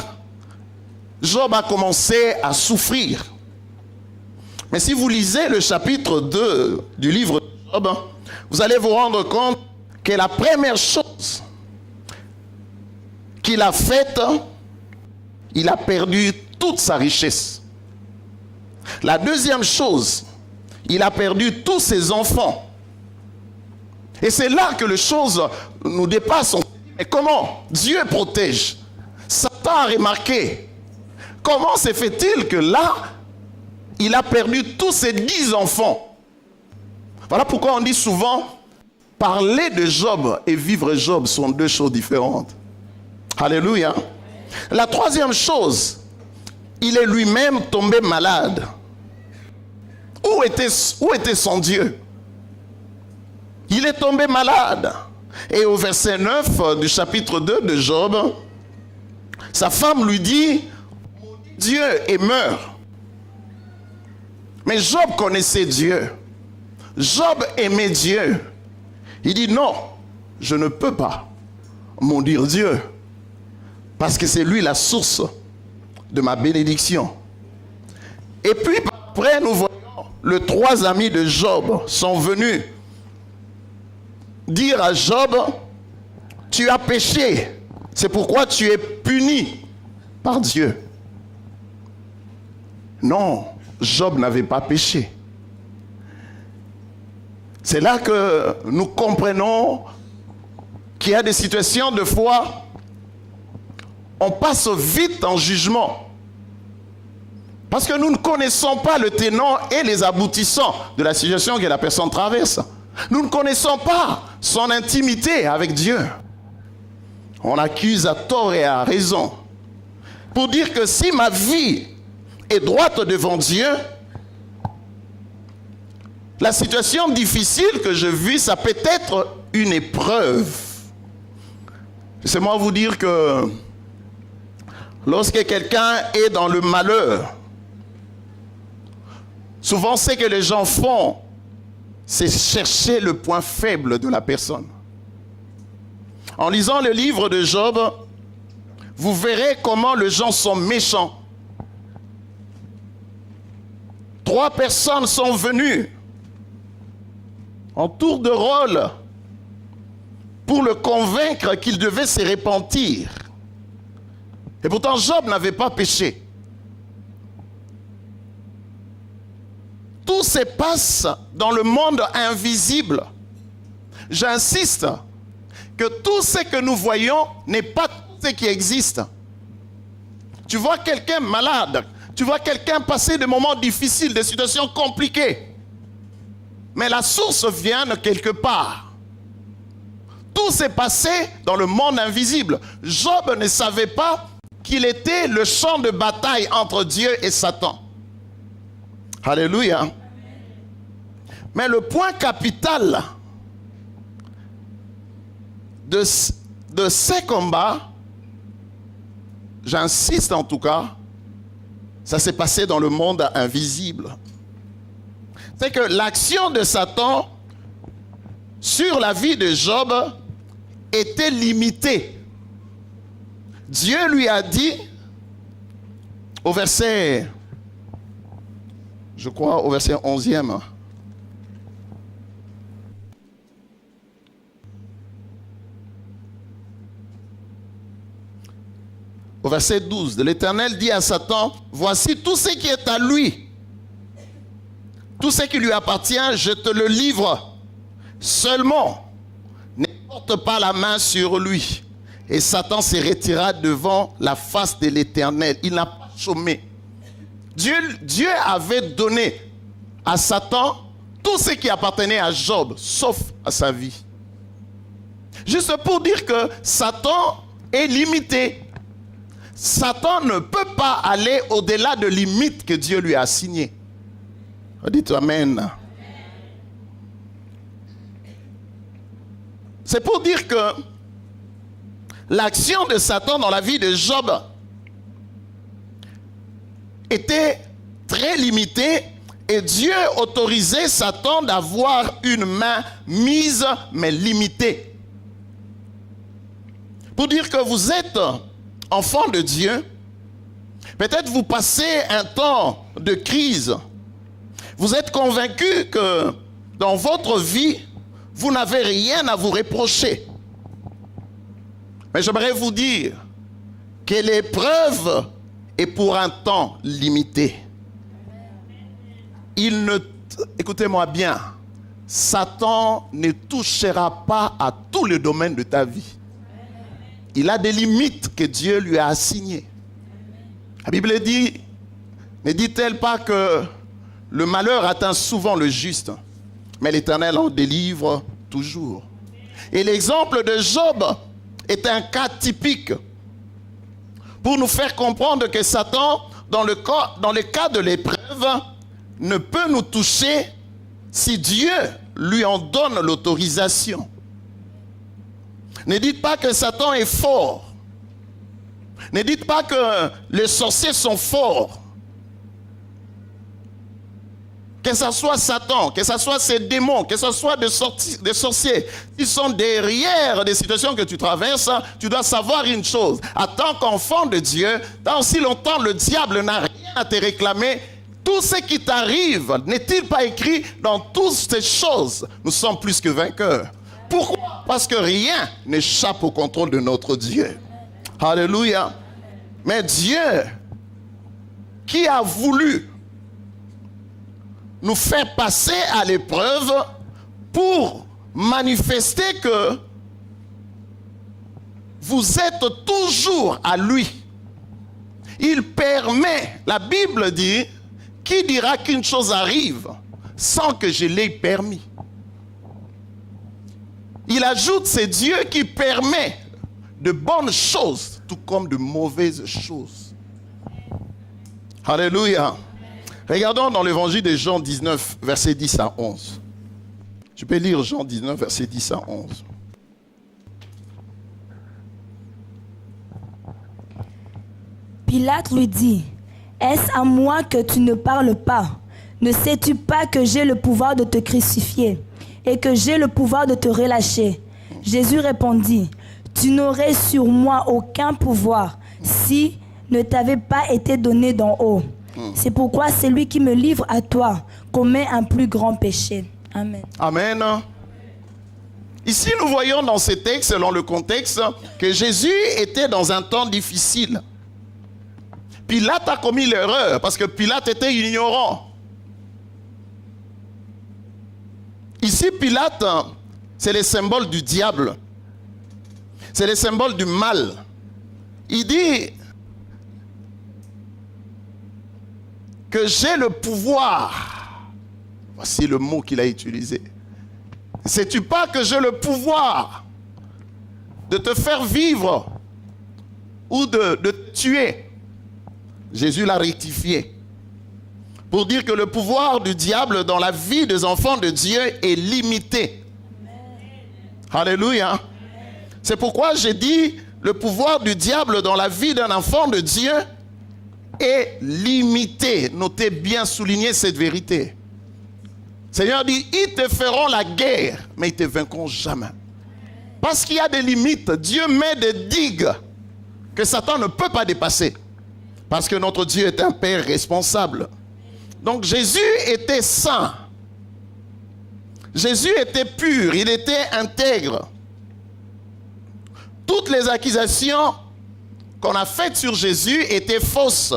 Job a commencé à souffrir. Mais si vous lisez le chapitre 2 du livre de Job, vous allez vous rendre compte que la première chose qu'il a faite, il a perdu toute sa richesse. La deuxième chose, il a perdu tous ses enfants. Et c'est là que les choses nous dépassent. Mais comment Dieu protège? Satan a remarqué. Comment se fait-il que là, il a perdu tous ses 10 enfants? Voilà pourquoi on dit souvent, parler de Job et vivre Job sont deux choses différentes. Alléluia. La troisième chose, il est lui-même tombé malade. Où était son Dieu? Il est tombé malade. Et au verset 9 du chapitre 2 de Job, sa femme lui dit, Dieu et meurt. Mais Job connaissait Dieu. Job aimait Dieu. Il dit non, je ne peux pas maudire Dieu. Parce que c'est lui la source de ma bénédiction. Et puis après, nous voyons les 3 amis de Job sont venus dire à Job, tu as péché, c'est pourquoi tu es puni par Dieu. Non, Job n'avait pas péché. C'est là que nous comprenons qu'il y a des situations de foi, on passe vite en jugement. Parce que nous ne connaissons pas le tenant et les aboutissants de la situation que la personne traverse. Nous ne connaissons pas son intimité avec Dieu. On accuse à tort et à raison. Pour dire que si ma vie est droite devant Dieu, la situation difficile que je vis, ça peut être une épreuve. Laissez-moi vous dire que lorsque quelqu'un est dans le malheur, souvent ce que les gens font, c'est chercher le point faible de la personne. En lisant le livre de Job, vous verrez comment les gens sont méchants. 3 personnes sont venues en tour de rôle pour le convaincre qu'il devait se repentir. Et pourtant, Job n'avait pas péché. Tout se passe dans le monde invisible. J'insiste que tout ce que nous voyons n'est pas tout ce qui existe. Tu vois quelqu'un malade, tu vois quelqu'un passer des moments difficiles, des situations compliquées. Mais la source vient de quelque part. Tout s'est passé dans le monde invisible. Job ne savait pas qu'il était le champ de bataille entre Dieu et Satan. Alléluia. Mais le point capital de ces combats, j'insiste en tout cas, ça s'est passé dans le monde invisible. C'est que l'action de Satan sur la vie de Job était limitée. Dieu lui a dit, au verset, je crois au verset 11e, au verset 12, l'Éternel dit à Satan, voici tout ce qui est à lui. Tout ce qui lui appartient, je te le livre. Seulement, ne porte pas la main sur lui. Et Satan se retira devant la face de l'Éternel. Il n'a pas chômé. Dieu avait donné à Satan tout ce qui appartenait à Job, sauf à sa vie. Juste pour dire que Satan est limité. Satan ne peut pas aller au-delà de limites que Dieu lui a assignées. Dites Amen. C'est pour dire que l'action de Satan dans la vie de Job était très limitée et Dieu autorisait Satan d'avoir une main mise mais limitée. Pour dire que vous êtes enfant de Dieu, peut-être vous passez un temps de crise. Vous êtes convaincu que dans votre vie, vous n'avez rien à vous reprocher. Mais j'aimerais vous dire que l'épreuve est pour un temps limité. Écoutez-moi bien, Satan ne touchera pas à tous les domaines de ta vie. Il a des limites que Dieu lui a assignées. La Bible dit, ne dit-elle pas que le malheur atteint souvent le juste, mais l'Éternel en délivre toujours. Et l'exemple de Job est un cas typique pour nous faire comprendre que Satan, dans le cas de l'épreuve, ne peut nous toucher si Dieu lui en donne l'autorisation. Ne dites pas que Satan est fort. Ne dites pas que les sorciers sont forts. Que ce soit Satan, que ce soit ses démons, que ce soit des sorciers qui sont derrière des situations que tu traverses, tu dois savoir une chose. En tant qu'enfant de Dieu, tant aussi longtemps le diable n'a rien à te réclamer, tout ce qui t'arrive, n'est-il pas écrit dans toutes ces choses, nous sommes plus que vainqueurs. Pourquoi? Parce que rien n'échappe au contrôle de notre Dieu. Alléluia. Mais Dieu, qui a voulu nous faire passer à l'épreuve pour manifester que vous êtes toujours à lui. Il permet, la Bible dit, qui dira qu'une chose arrive sans que je l'ai permis? Il ajoute, c'est Dieu qui permet de bonnes choses, tout comme de mauvaises choses. Alléluia. Regardons dans l'évangile de Jean 19, versets 10 à 11. Tu peux lire Jean 19, versets 10 à 11. Pilate lui dit, « Est-ce à moi que tu ne parles pas? Ne sais-tu pas que j'ai le pouvoir de te crucifier et que j'ai le pouvoir de te relâcher? » Jésus répondit, « Tu n'aurais sur moi aucun pouvoir si ne t'avait pas été donné d'en haut. C'est pourquoi celui qui me livre à toi commet un plus grand péché. » Amen. Amen. Ici, nous voyons dans ce texte, selon le contexte, que Jésus était dans un temps difficile. Pilate a commis l'erreur parce que Pilate était ignorant. Ici, Pilate, c'est le symbole du diable. C'est le symbole du mal. Il dit que j'ai le pouvoir. Voici le mot qu'il a utilisé. Sais-tu pas que j'ai le pouvoir de te faire vivre ou de tuer? Jésus l'a rectifié pour dire que le pouvoir du diable dans la vie des enfants de Dieu est limité. Amen. Alléluia. C'est pourquoi j'ai dit le pouvoir du diable dans la vie d'un enfant de Dieu est limité. Notez bien, soulignez cette vérité. Seigneur dit, ils te feront la guerre, mais ils ne te vaincront jamais. Parce qu'il y a des limites. Dieu met des digues que Satan ne peut pas dépasser. Parce que notre Dieu est un Père responsable. Donc Jésus était saint. Jésus était pur, il était intègre. Toutes les accusations qu'on a faites sur Jésus étaient fausses.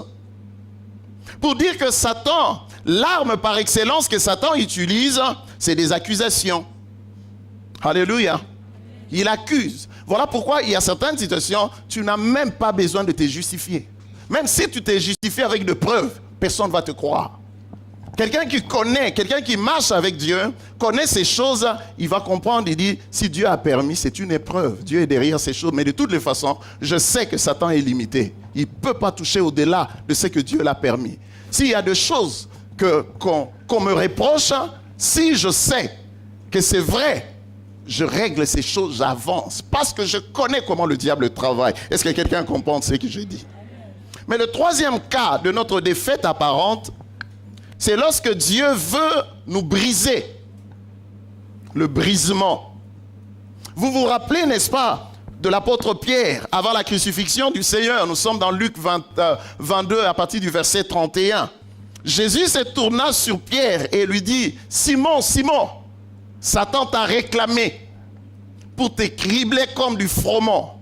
Pour dire que Satan, l'arme par excellence que Satan utilise, c'est des accusations. Alléluia. Il accuse. Voilà pourquoi il y a certaines situations, tu n'as même pas besoin de te justifier. Même si tu t'es justifié avec des preuves, personne ne va te croire. Quelqu'un qui connaît, quelqu'un qui marche avec Dieu, connaît ces choses, il va comprendre, il dit, si Dieu a permis, c'est une épreuve. Dieu est derrière ces choses, mais de toutes les façons, je sais que Satan est limité. Il ne peut pas toucher au-delà de ce que Dieu l'a permis. S'il y a des choses qu'on me reproche, si je sais que c'est vrai, je règle ces choses, j'avance. Parce que je connais comment le diable travaille. Est-ce que quelqu'un comprend ce que j'ai dit? Mais le troisième cas de notre défaite apparente, c'est lorsque Dieu veut nous briser. Le brisement. Vous vous rappelez, n'est-ce pas, de l'apôtre Pierre, avant la crucifixion du Seigneur. Nous sommes dans Luc 22 à partir du verset 31. Jésus se tourna sur Pierre et lui dit, « Simon, Simon, Satan t'a réclamé pour te cribler comme du froment.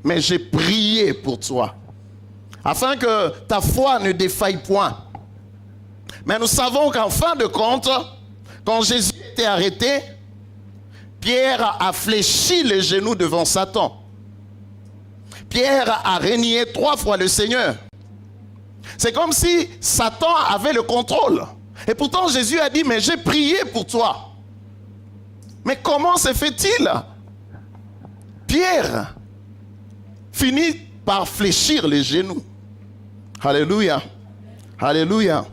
Mais j'ai prié pour toi, afin que ta foi ne défaille point. » Mais nous savons qu'en fin de compte, quand Jésus était arrêté, Pierre a fléchi les genoux devant Satan. Pierre a renié 3 fois le Seigneur. C'est comme si Satan avait le contrôle. Et pourtant Jésus a dit, mais j'ai prié pour toi. Mais comment se fait-il? Pierre finit par fléchir les genoux. Alléluia. Alléluia.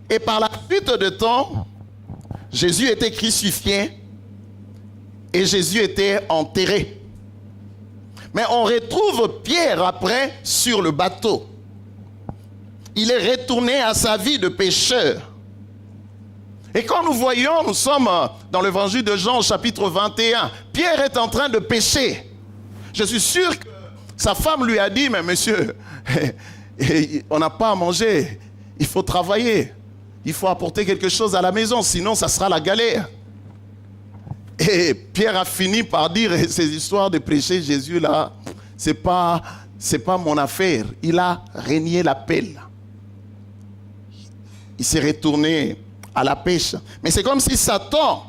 Et par la suite de temps, Jésus était crucifié et Jésus était enterré. Mais on retrouve Pierre après sur le bateau. Il est retourné à sa vie de pécheur. Et quand nous voyons, nous sommes dans l'évangile de Jean, chapitre 21, Pierre est en train de pécher. Je suis sûr que sa femme lui a dit, mais monsieur, on n'a pas à manger, il faut travailler. Il faut apporter quelque chose à la maison, sinon ça sera la galère. Et Pierre a fini par dire, ces histoires de prêcher Jésus là, c'est pas mon affaire. Il a renié l'appel. Il s'est retourné à la pêche. Mais c'est comme si Satan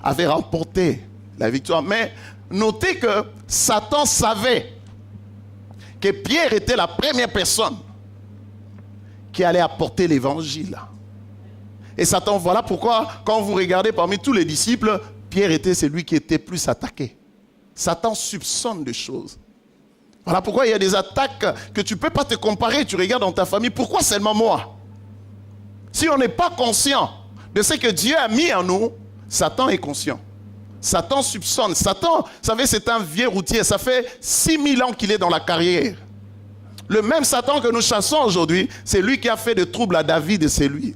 avait remporté la victoire. Mais notez que Satan savait que Pierre était la première personne qui allait apporter l'évangile. Et Satan, voilà pourquoi, quand vous regardez parmi tous les disciples, Pierre était celui qui était plus attaqué. Satan soupçonne des choses. Voilà pourquoi il y a des attaques que tu ne peux pas te comparer. Tu regardes dans ta famille, pourquoi seulement moi? Si on n'est pas conscient de ce que Dieu a mis en nous, Satan est conscient. Satan soupçonne. Satan, vous savez, c'est un vieux routier. Ça fait 6000 ans qu'il est dans la carrière. Le même Satan que nous chassons aujourd'hui, c'est lui qui a fait des troubles à David et c'est lui.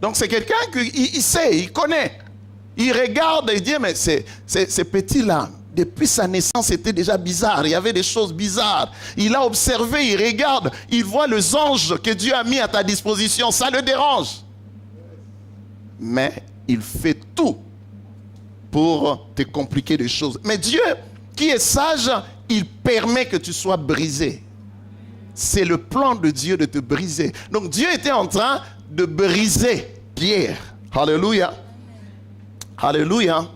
Donc c'est quelqu'un qui sait, il connaît. Il regarde et il dit, mais c'est petit-là, depuis sa naissance, c'était déjà bizarre. Il y avait des choses bizarres. Il a observé, il regarde, il voit les anges que Dieu a mis à ta disposition. Ça le dérange. Mais il fait tout pour te compliquer les choses. Mais Dieu, qui est sage, il permet que tu sois brisé. C'est le plan de Dieu de te briser. Donc Dieu était en train de briser Pierre. Alléluia. Alléluia.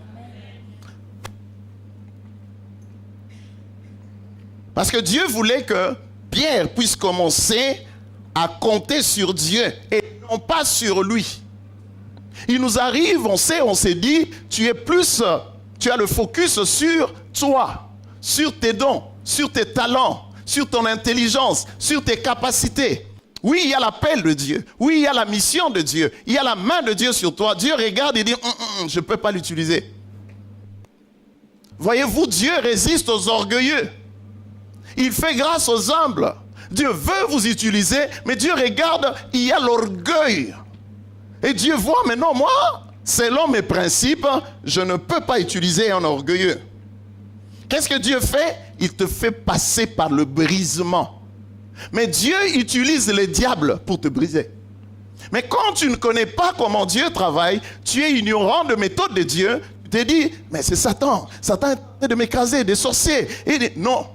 Parce que Dieu voulait que Pierre puisse commencer à compter sur Dieu et non pas sur lui. Il nous arrive, on s'est dit, tu as le focus sur toi, sur tes dons, sur tes talents, sur ton intelligence, sur tes capacités. Oui, il y a l'appel de Dieu. Oui, il y a la mission de Dieu. Il y a la main de Dieu sur toi. Dieu regarde et dit, je ne peux pas l'utiliser. Voyez-vous, Dieu résiste aux orgueilleux. Il fait grâce aux humbles. Dieu veut vous utiliser, mais Dieu regarde, il y a l'orgueil. Et Dieu voit, mais non, moi, selon mes principes, je ne peux pas utiliser un orgueilleux. Qu'est-ce que Dieu fait? Il te fait passer par le brisement. Mais Dieu utilise le diable pour te briser. Mais quand tu ne connais pas comment Dieu travaille, tu es ignorant de méthode de Dieu, tu te dis, mais c'est Satan. Satan est en train de m'écraser, des sorciers. Et dit, non,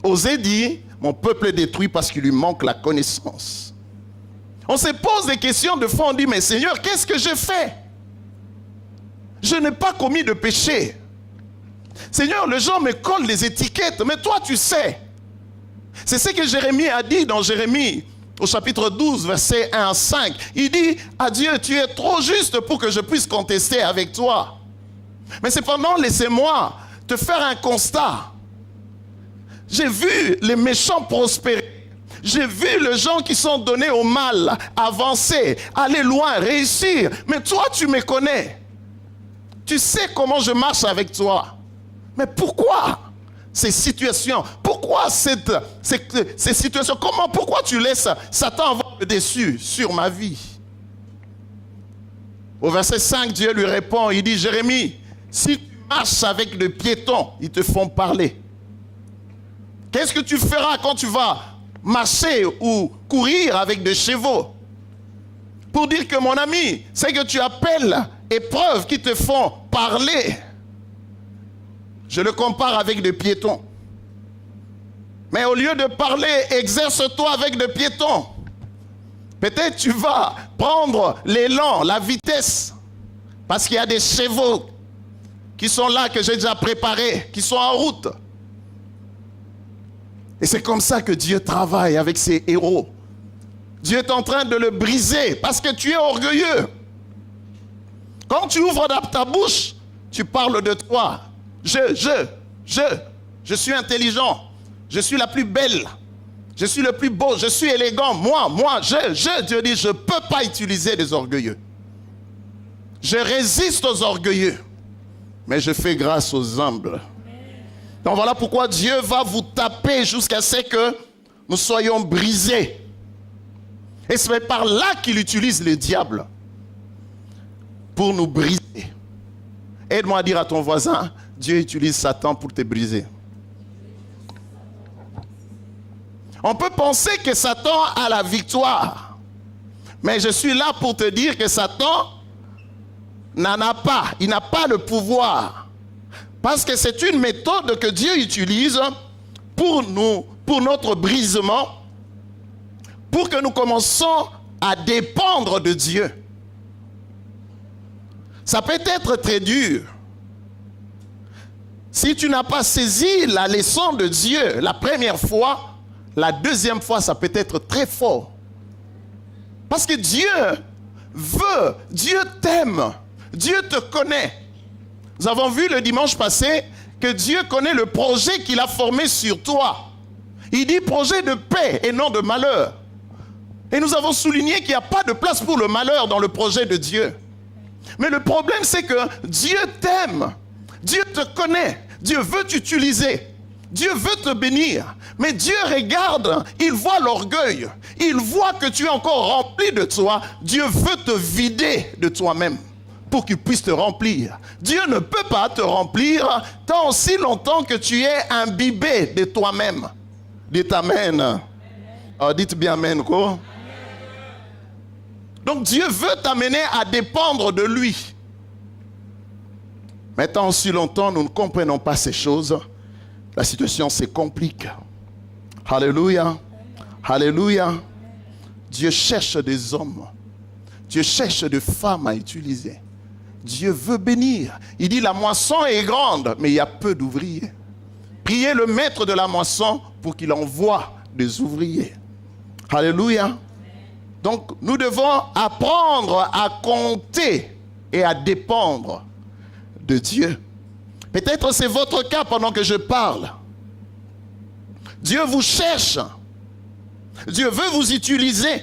Osée dit, mon peuple est détruit parce qu'il lui manque la connaissance. On se pose des questions de fond, on dit, mais Seigneur, qu'est-ce que j'ai fait? Je n'ai pas commis de péché. Seigneur, les gens me collent des étiquettes, mais toi tu sais. C'est ce que Jérémie a dit dans Jérémie, au chapitre 12, versets 1 à 5. Il dit à Dieu, tu es trop juste pour que je puisse contester avec toi. Mais cependant, laissez-moi te faire un constat. J'ai vu les méchants prospérer. J'ai vu les gens qui sont donnés au mal avancer, aller loin, réussir. Mais toi, tu me connais. Tu sais comment je marche avec toi. Mais pourquoi ces situations? Pourquoi ces situations? Pourquoi tu laisses Satan avoir le dessus sur ma vie? Au verset 5, Dieu lui répond, il dit, Jérémie, si tu marches avec le piéton, ils te font parler. Qu'est-ce que tu feras quand tu vas marcher ou courir avec des chevaux? Pour dire que mon ami, c'est que tu appelles épreuves qui te font parler. Je le compare avec des piétons. Mais au lieu de parler, exerce-toi avec des piétons. Peut-être tu vas prendre l'élan, la vitesse, parce qu'il y a des chevaux qui sont là, que j'ai déjà préparés, qui sont en route. Et c'est comme ça que Dieu travaille avec ses héros. Dieu est en train de le briser parce que tu es orgueilleux. Quand tu ouvres ta bouche, tu parles de toi. Je suis intelligent. Je suis la plus belle. Je suis le plus beau. Je suis élégant. Moi, Dieu dit, je ne peux pas utiliser les orgueilleux. Je résiste aux orgueilleux. Mais je fais grâce aux humbles. Donc voilà pourquoi Dieu va vous taper jusqu'à ce que nous soyons brisés. Et c'est par là qu'il utilise le diable pour nous briser. Aide-moi à dire à ton voisin, Dieu utilise Satan pour te briser. On peut penser que Satan a la victoire. Mais je suis là pour te dire que Satan n'en a pas. Il n'a pas le pouvoir. Parce que c'est une méthode que Dieu utilise pour notre brisement, pour que nous commençons à dépendre de Dieu. Ça peut être très dur. Si tu n'as pas saisi la leçon de Dieu la première fois, la deuxième fois, ça peut être très fort. Parce que Dieu veut, Dieu t'aime, Dieu te connaît. Nous avons vu le dimanche passé que Dieu connaît le projet qu'il a formé sur toi. Il dit projet de paix et non de malheur. Et nous avons souligné qu'il n'y a pas de place pour le malheur dans le projet de Dieu. Mais le problème, c'est que Dieu t'aime. Dieu te connaît. Dieu veut t'utiliser. Dieu veut te bénir. Mais Dieu regarde, il voit l'orgueil. Il voit que tu es encore rempli de toi. Dieu veut te vider de toi-même pour qu'il puisse te remplir. Dieu ne peut pas te remplir tant aussi longtemps que tu es imbibé de toi-même. Dites amen. Oh, dites bien amen, quoi. Donc Dieu veut t'amener à dépendre de lui. Mais tant aussi longtemps nous ne comprenons pas ces choses, la situation se complique. Alléluia. Alléluia. Dieu cherche des hommes. Dieu cherche des femmes à utiliser. Dieu veut bénir. Il dit la moisson est grande, mais il y a peu d'ouvriers. Priez le maître de la moisson pour qu'il envoie des ouvriers. Alléluia. Donc nous devons apprendre à compter et à dépendre de Dieu. Peut-être c'est votre cas pendant que je parle. Dieu vous cherche. Dieu veut vous utiliser.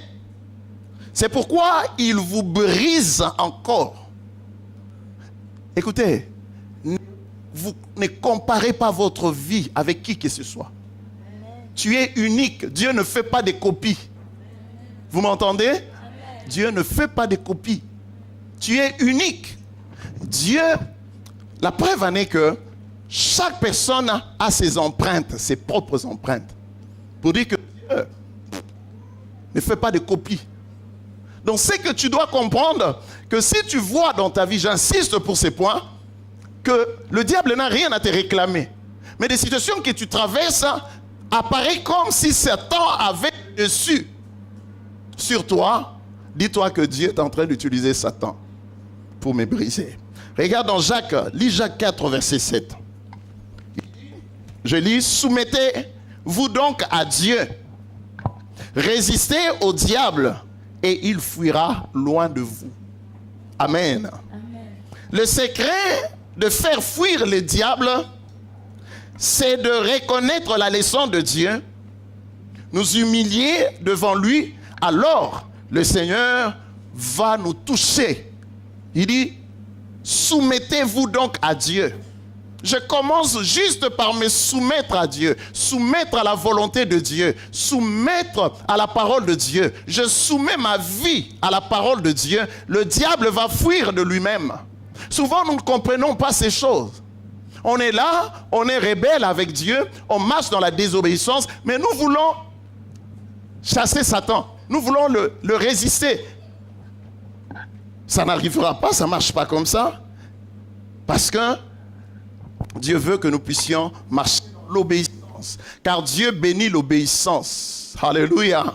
C'est pourquoi il vous brise encore. Écoutez, vous ne comparez pas votre vie avec qui que ce soit. Tu es unique. Dieu ne fait pas des copies. Vous m'entendez? Dieu ne fait pas des copies. Tu es unique. Dieu, la preuve en est que chaque personne a ses empreintes, ses propres empreintes. Pour dire que Dieu ne fait pas de copies. Donc c'est que tu dois comprendre que si tu vois dans ta vie, j'insiste pour ces points, que le diable n'a rien à te réclamer. Mais des situations que tu traverses apparaissent comme si Satan avait dessus sur toi. Dis-toi que Dieu est en train d'utiliser Satan pour me briser. Regarde dans Jacques, lis Jacques 4, verset 7. Je lis, soumettez-vous donc à Dieu. Résistez au diable et il fuira loin de vous. Amen. Amen. Le secret de faire fuir le diable, c'est de reconnaître la leçon de Dieu, nous humilier devant lui, alors le Seigneur va nous toucher. Il dit, soumettez-vous donc à Dieu. Je commence juste par me soumettre à Dieu, soumettre à la volonté de Dieu, soumettre à la parole de Dieu. Je soumets ma vie à la parole de Dieu. Le diable va fuir de lui-même. Souvent, nous ne comprenons pas ces choses. On est là, on est rebelle avec Dieu, on marche dans la désobéissance, mais nous voulons chasser Satan. Nous voulons le résister. Ça n'arrivera pas, ça ne marche pas comme ça. Parce que Dieu veut que nous puissions marcher dans l'obéissance. Car Dieu bénit l'obéissance. Alléluia.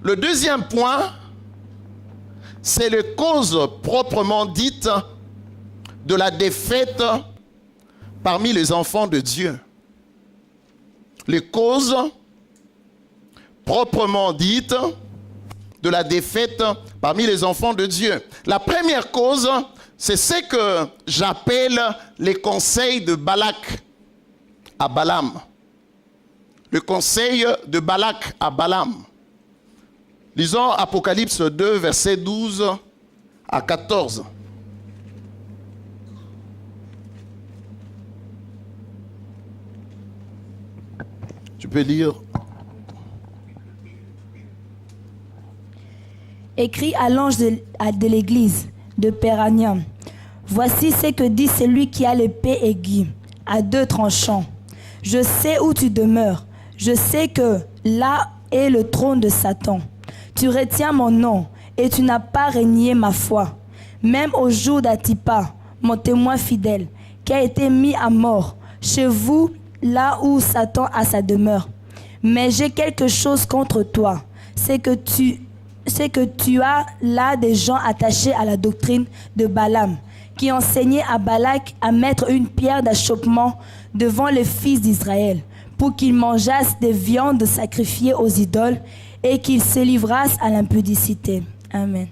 Le deuxième point, c'est les causes proprement dites de la défaite parmi les enfants de Dieu. Les causes proprement dites de la défaite parmi les enfants de Dieu. La première cause, c'est ce que j'appelle les conseils de Balak à Balaam. Le conseil de Balak à Balaam. Lisons Apocalypse 2, versets 12 à 14. Tu peux lire. Écrit à l'ange de l'église de Péranium. Voici ce que dit celui qui a l'épée aiguë à deux tranchants. Je sais où tu demeures. Je sais que là est le trône de Satan. Tu retiens mon nom et tu n'as pas renié ma foi. Même au jour d'Antipas, mon témoin fidèle, qui a été mis à mort chez vous, là où Satan a sa demeure. Mais j'ai quelque chose contre toi. C'est que tu as là des gens attachés à la doctrine de Balaam, qui enseignait à Balak à mettre une pierre d'achoppement devant les fils d'Israël, pour qu'ils mangeassent des viandes sacrifiées aux idoles et qu'ils se livrassent à l'impudicité. Amen.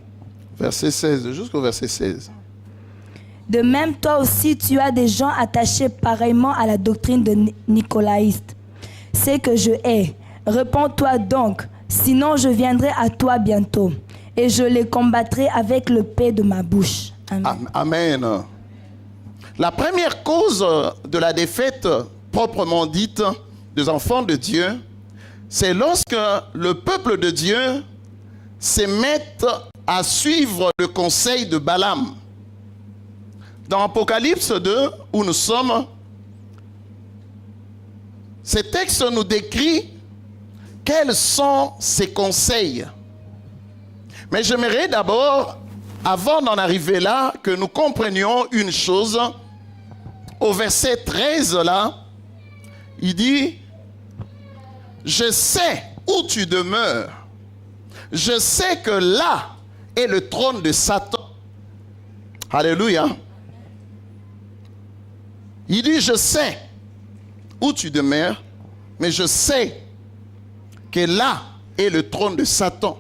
Verset 16, jusqu'au verset 16. De même, toi aussi, tu as des gens attachés pareillement à la doctrine de nicolaïste. C'est que je hais. Réponds-toi donc, sinon je viendrai à toi bientôt, et je les combattrai avec le paix de ma bouche. Amen. Amen. La première cause de la défaite proprement dite des enfants de Dieu, c'est lorsque le peuple de Dieu se met à suivre le conseil de Balaam. Dans Apocalypse 2, où nous sommes, ce texte nous décrit quels sont ces conseils. Mais j'aimerais d'abord, avant d'en arriver là, que nous comprenions une chose. Au verset 13 là, il dit, je sais où tu demeures. Je sais que là est le trône de Satan. Alléluia. Il dit, je sais où tu demeures, mais je sais que là est le trône de Satan.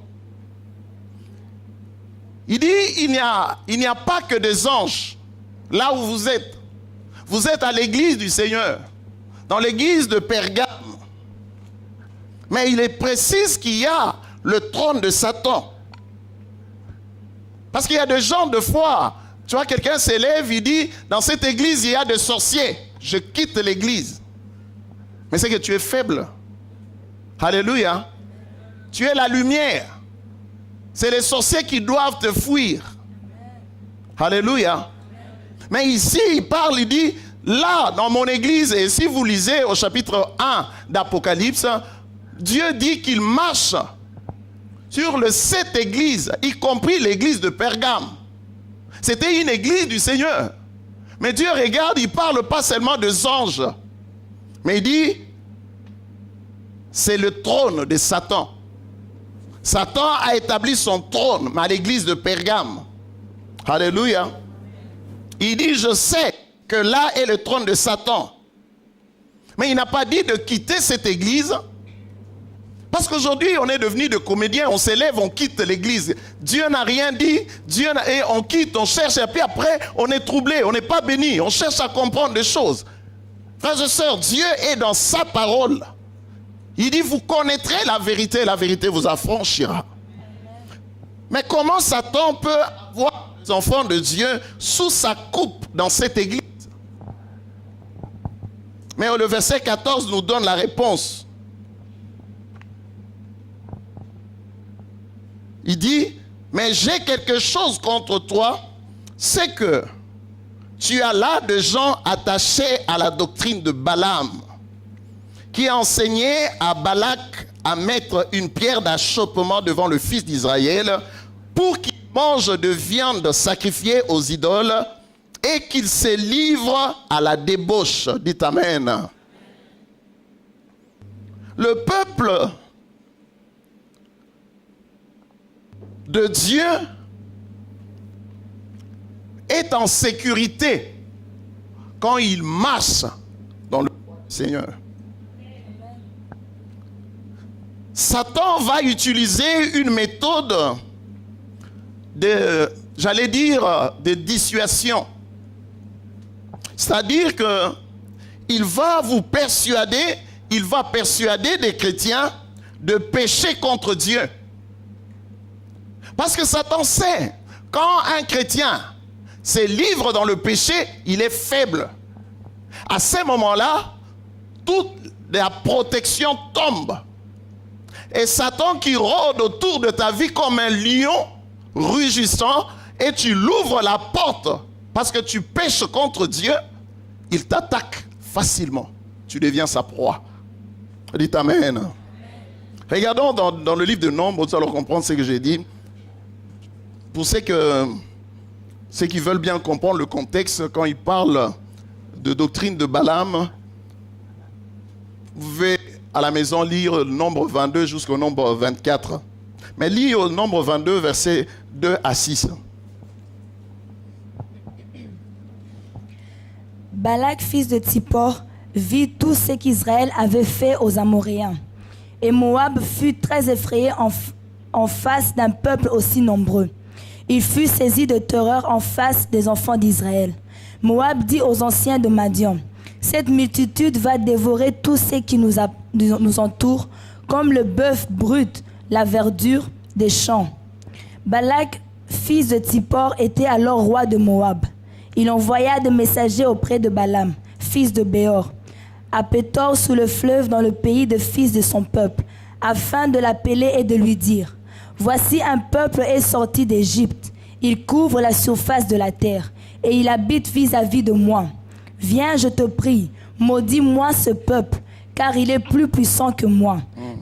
Il dit, il n'y a pas que des anges là où vous êtes. Vous êtes à l'église du Seigneur, dans l'église de Pergame. Mais il est précis qu'il y a le trône de Satan. Parce qu'il y a des gens de foi. Tu vois, quelqu'un s'élève, il dit, dans cette église, il y a des sorciers. Je quitte l'église. Mais c'est que tu es faible. Alléluia. Tu es la lumière. C'est les sorciers qui doivent te fuir. Alléluia. Mais ici, il parle, il dit, là, dans mon église, et si vous lisez au chapitre 1 d'Apocalypse, Dieu dit qu'il marche sur les 7 églises, y compris l'église de Pergame. C'était une église du Seigneur. Mais Dieu regarde, il ne parle pas seulement des anges. Mais il dit, c'est le trône de Satan. Satan a établi son trône à l'église de Pergame. Alléluia. Il dit, je sais que là est le trône de Satan. Mais il n'a pas dit de quitter cette église. Parce qu'aujourd'hui, on est devenu des comédiens, on s'élève, on quitte l'église. Dieu n'a rien dit, et on quitte, on cherche, et puis après, on est troublé, on n'est pas béni, on cherche à comprendre des choses. Frères et sœurs, Dieu est dans sa parole. Il dit, vous connaîtrez la vérité vous affranchira. Mais comment Satan peut avoir les enfants de Dieu sous sa coupe dans cette église. Mais le verset 14 nous donne la réponse. Il dit, mais j'ai quelque chose contre toi, c'est que tu as là des gens attachés à la doctrine de Balaam, qui a enseigné à Balak à mettre une pierre d'achoppement devant le fils d'Israël pour qu'il mange de viande sacrifiée aux idoles et qu'il se livre à la débauche. Dites Amen. Le peuple de Dieu est en sécurité quand il marche dans le Seigneur. Satan va utiliser une méthode de dissuasion. C'est-à-dire que il va persuader des chrétiens de pécher contre Dieu. Parce que Satan sait, quand un chrétien se livre dans le péché, il est faible. À ce moment-là, toute la protection tombe. Et Satan qui rôde autour de ta vie comme un lion rugissant, et tu l'ouvres la porte parce que tu pèches contre Dieu, il t'attaque facilement. Tu deviens sa proie. Dites Amen. Regardons dans le livre de Nombres, vous allez comprendre ce que j'ai dit. Pour ceux qui veulent bien comprendre le contexte, quand il parle de doctrine de Balaam, vous pouvez à la maison lire le nombre 22 jusqu'au nombre 24. Mais lis au nombre 22, versets 2 à 6. Balak, fils de Tsippor, vit tout ce qu'Israël avait fait aux Amoréens. Et Moab fut très effrayé en face d'un peuple aussi nombreux. Il fut saisi de terreur en face des enfants d'Israël. Moab dit aux anciens de Madian, « Cette multitude va dévorer tout ce qui nous entoure, comme le bœuf brut, la verdure des champs. » Balak, fils de Tsippor, était alors roi de Moab. Il envoya des messagers auprès de Balaam, fils de Béor, à Pétor sous le fleuve dans le pays des fils de son peuple, afin de l'appeler et de lui dire, « Voici un peuple est sorti d'Égypte. Il couvre la surface de la terre, et il habite vis-à-vis de moi. Viens, je te prie, maudis-moi ce peuple, car il est plus puissant que moi.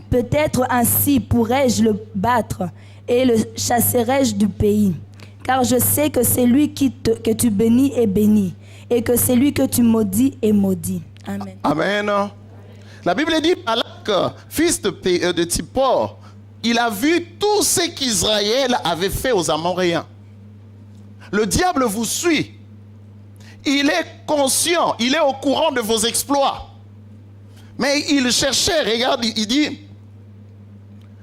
Peut-être ainsi pourrais-je le battre et le chasserai-je du pays. Car je sais que celui que tu bénis est béni, et que celui que tu maudis est maudit. » Amen. Amen. La Bible dit, Balak, fils de Tsippor, il a vu tout ce qu'Israël avait fait aux Amoréens. Le diable vous suit. Il est conscient, il est au courant de vos exploits. Mais il cherchait, regarde, il dit,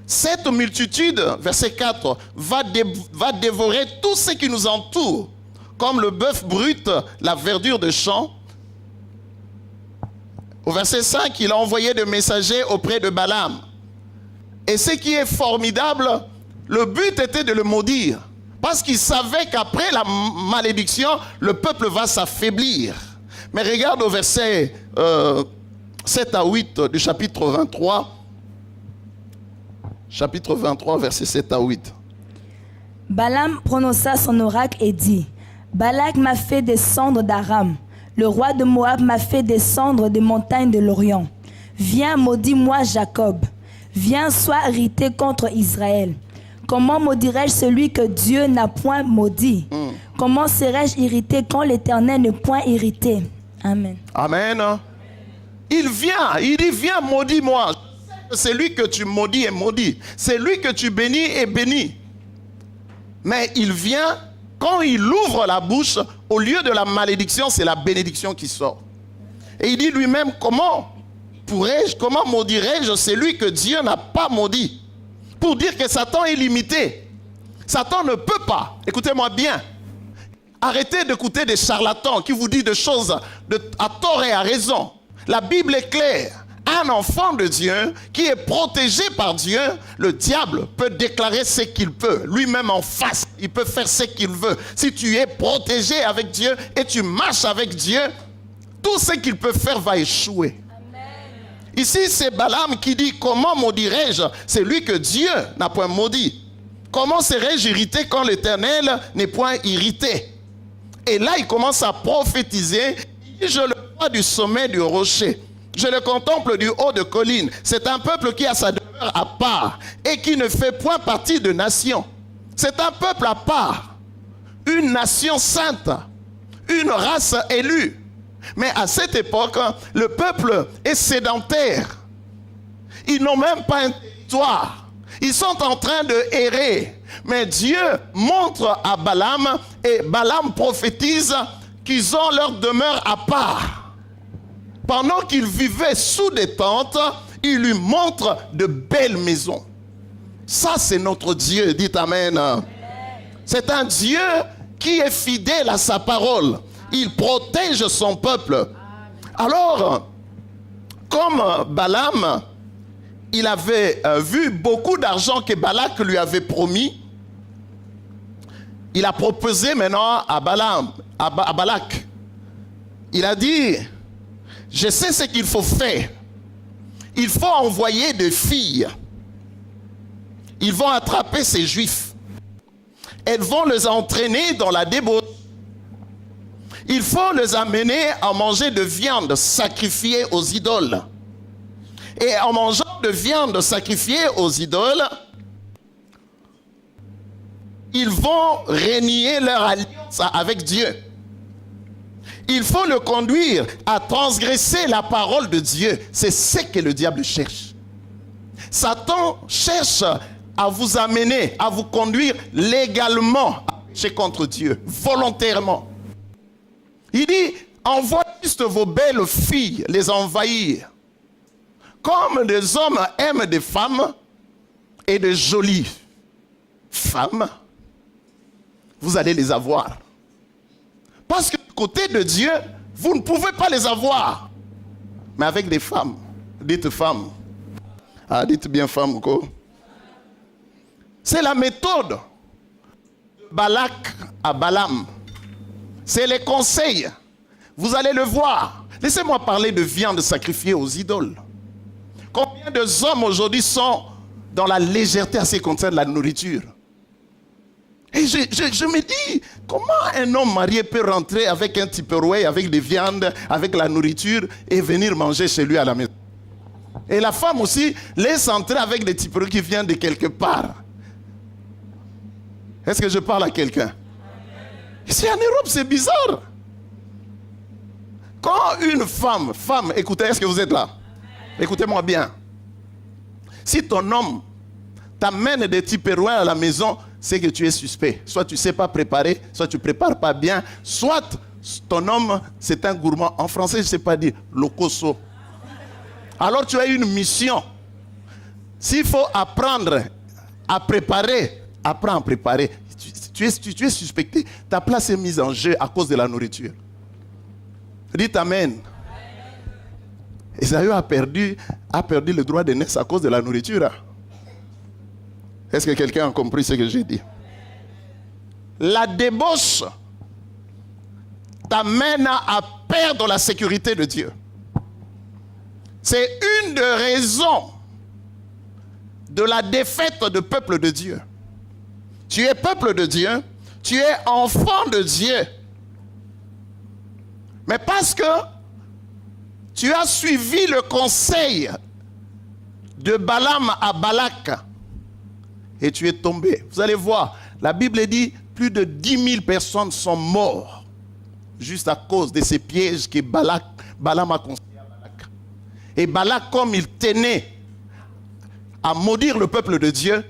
cette multitude, verset 4, va dévorer tout ce qui nous entoure, comme le bœuf brut, la verdure de champ. Au verset 5, il a envoyé des messagers auprès de Balaam. Et ce qui est formidable, le but était de le maudire. Parce qu'il savait qu'après la malédiction, le peuple va s'affaiblir. Mais regarde au verset 7 à 8 du chapitre 23. Chapitre 23, verset 7 à 8. Balaam prononça son oracle et dit, « Balak m'a fait descendre d'Aram. Le roi de Moab m'a fait descendre des montagnes de l'Orient. Viens, maudis-moi Jacob. Viens, sois irrité contre Israël. Comment maudirais-je celui que Dieu n'a point maudit? Comment serais-je irrité quand l'Éternel n'est point irrité? » Amen. Amen. Il dit, viens, maudis-moi. Celui que tu maudis est maudit. Celui que tu bénis est béni. Mais il vient, quand il ouvre la bouche, au lieu de la malédiction, c'est la bénédiction qui sort. Et il dit lui-même, comment maudirais-je celui que Dieu n'a pas maudit? Pour dire que Satan est limité. Satan ne peut pas, écoutez-moi bien, arrêtez d'écouter des charlatans qui vous disent des choses à tort et à raison. La Bible est claire. un enfant de Dieu qui est protégé par Dieu, le diable peut déclarer ce qu'il peut. Lui-même en face, il peut faire ce qu'il veut. Si tu es protégé avec Dieu et tu marches avec Dieu, tout ce qu'il peut faire va échouer. Ici, c'est Balaam qui dit, comment maudirais-je celui que Dieu n'a point maudit? Comment serais-je irrité quand l'Éternel n'est point irrité? Et là, il commence à prophétiser. Il dit, je le vois du sommet du rocher. Je le contemple du haut de colline. C'est un peuple qui a sa demeure à part et qui ne fait point partie de nation. C'est un peuple à part, une nation sainte, une race élue. Mais à cette époque, le peuple est sédentaire. Ils n'ont même pas un territoire. Ils sont en train de errer. Mais Dieu montre à Balaam, et Balaam prophétise qu'ils ont leur demeure à part. Pendant qu'ils vivaient sous des tentes, il lui montre de belles maisons. Ça, c'est notre Dieu. Dites Amen. C'est un Dieu qui est fidèle à sa parole. Il protège son peuple. Alors, comme Balaam, il avait vu beaucoup d'argent que Balak lui avait promis, il a proposé maintenant à Balak. Il a dit, je sais ce qu'il faut faire. Il faut envoyer des filles. Ils vont attraper ces Juifs. Elles vont les entraîner dans la débauche. Il faut les amener à manger de viande sacrifiée aux idoles. Et en mangeant de viande sacrifiée aux idoles, ils vont renier leur alliance avec Dieu. Il faut le conduire à transgresser la parole de Dieu. C'est ce que le diable cherche. Satan cherche à vous amener, à vous conduire légalement à pécher contre Dieu, volontairement. Il dit, envoie juste vos belles filles les envahir. Comme des hommes aiment des femmes et de jolies femmes, vous allez les avoir. Parce que du côté de Dieu, vous ne pouvez pas les avoir. Mais avec des femmes, dites femmes. Ah, dites bien femmes, quoi. C'est la méthode de Balak à Balaam. C'est les conseils. Vous allez le voir. Laissez-moi parler de viande sacrifiée aux idoles. Combien de hommes aujourd'hui sont dans la légèreté à ce qui concerne la nourriture? Et je me dis, comment un homme marié peut rentrer avec un Tupperware, avec des viandes, avec la nourriture et venir manger chez lui à la maison? Et la femme aussi laisse entrer avec des Tupperware qui viennent de quelque part. Est-ce que je parle à quelqu'un? Ici en Europe, c'est bizarre. Quand une femme, écoutez, est-ce que vous êtes là? Écoutez-moi bien. Si ton homme t'amène des Tupperware à la maison, c'est que tu es suspect. Soit tu ne sais pas préparer, soit tu ne prépares pas bien, soit ton homme, c'est un gourmand. En français, je ne sais pas dire, locoso. Alors tu as une mission. S'il faut apprendre à préparer, apprends à préparer. Tu es suspecté. Ta place est mise en jeu à cause de la nourriture. Dites Amen. Esaü a perdu le droit de naître à cause de la nourriture. Est-ce que quelqu'un a compris ce que j'ai dit? La débauche t'amène à perdre la sécurité de Dieu. C'est une des raisons de la défaite du peuple de Dieu. Tu es peuple de Dieu, tu es enfant de Dieu. Mais parce que tu as suivi le conseil de Balaam à Balak et tu es tombé. Vous allez voir, la Bible dit plus de 10 000 personnes sont mortes juste à cause de ces pièges que Balaam a conseillé à Balak. Et Balak, comme il tenait à maudire le peuple de Dieu,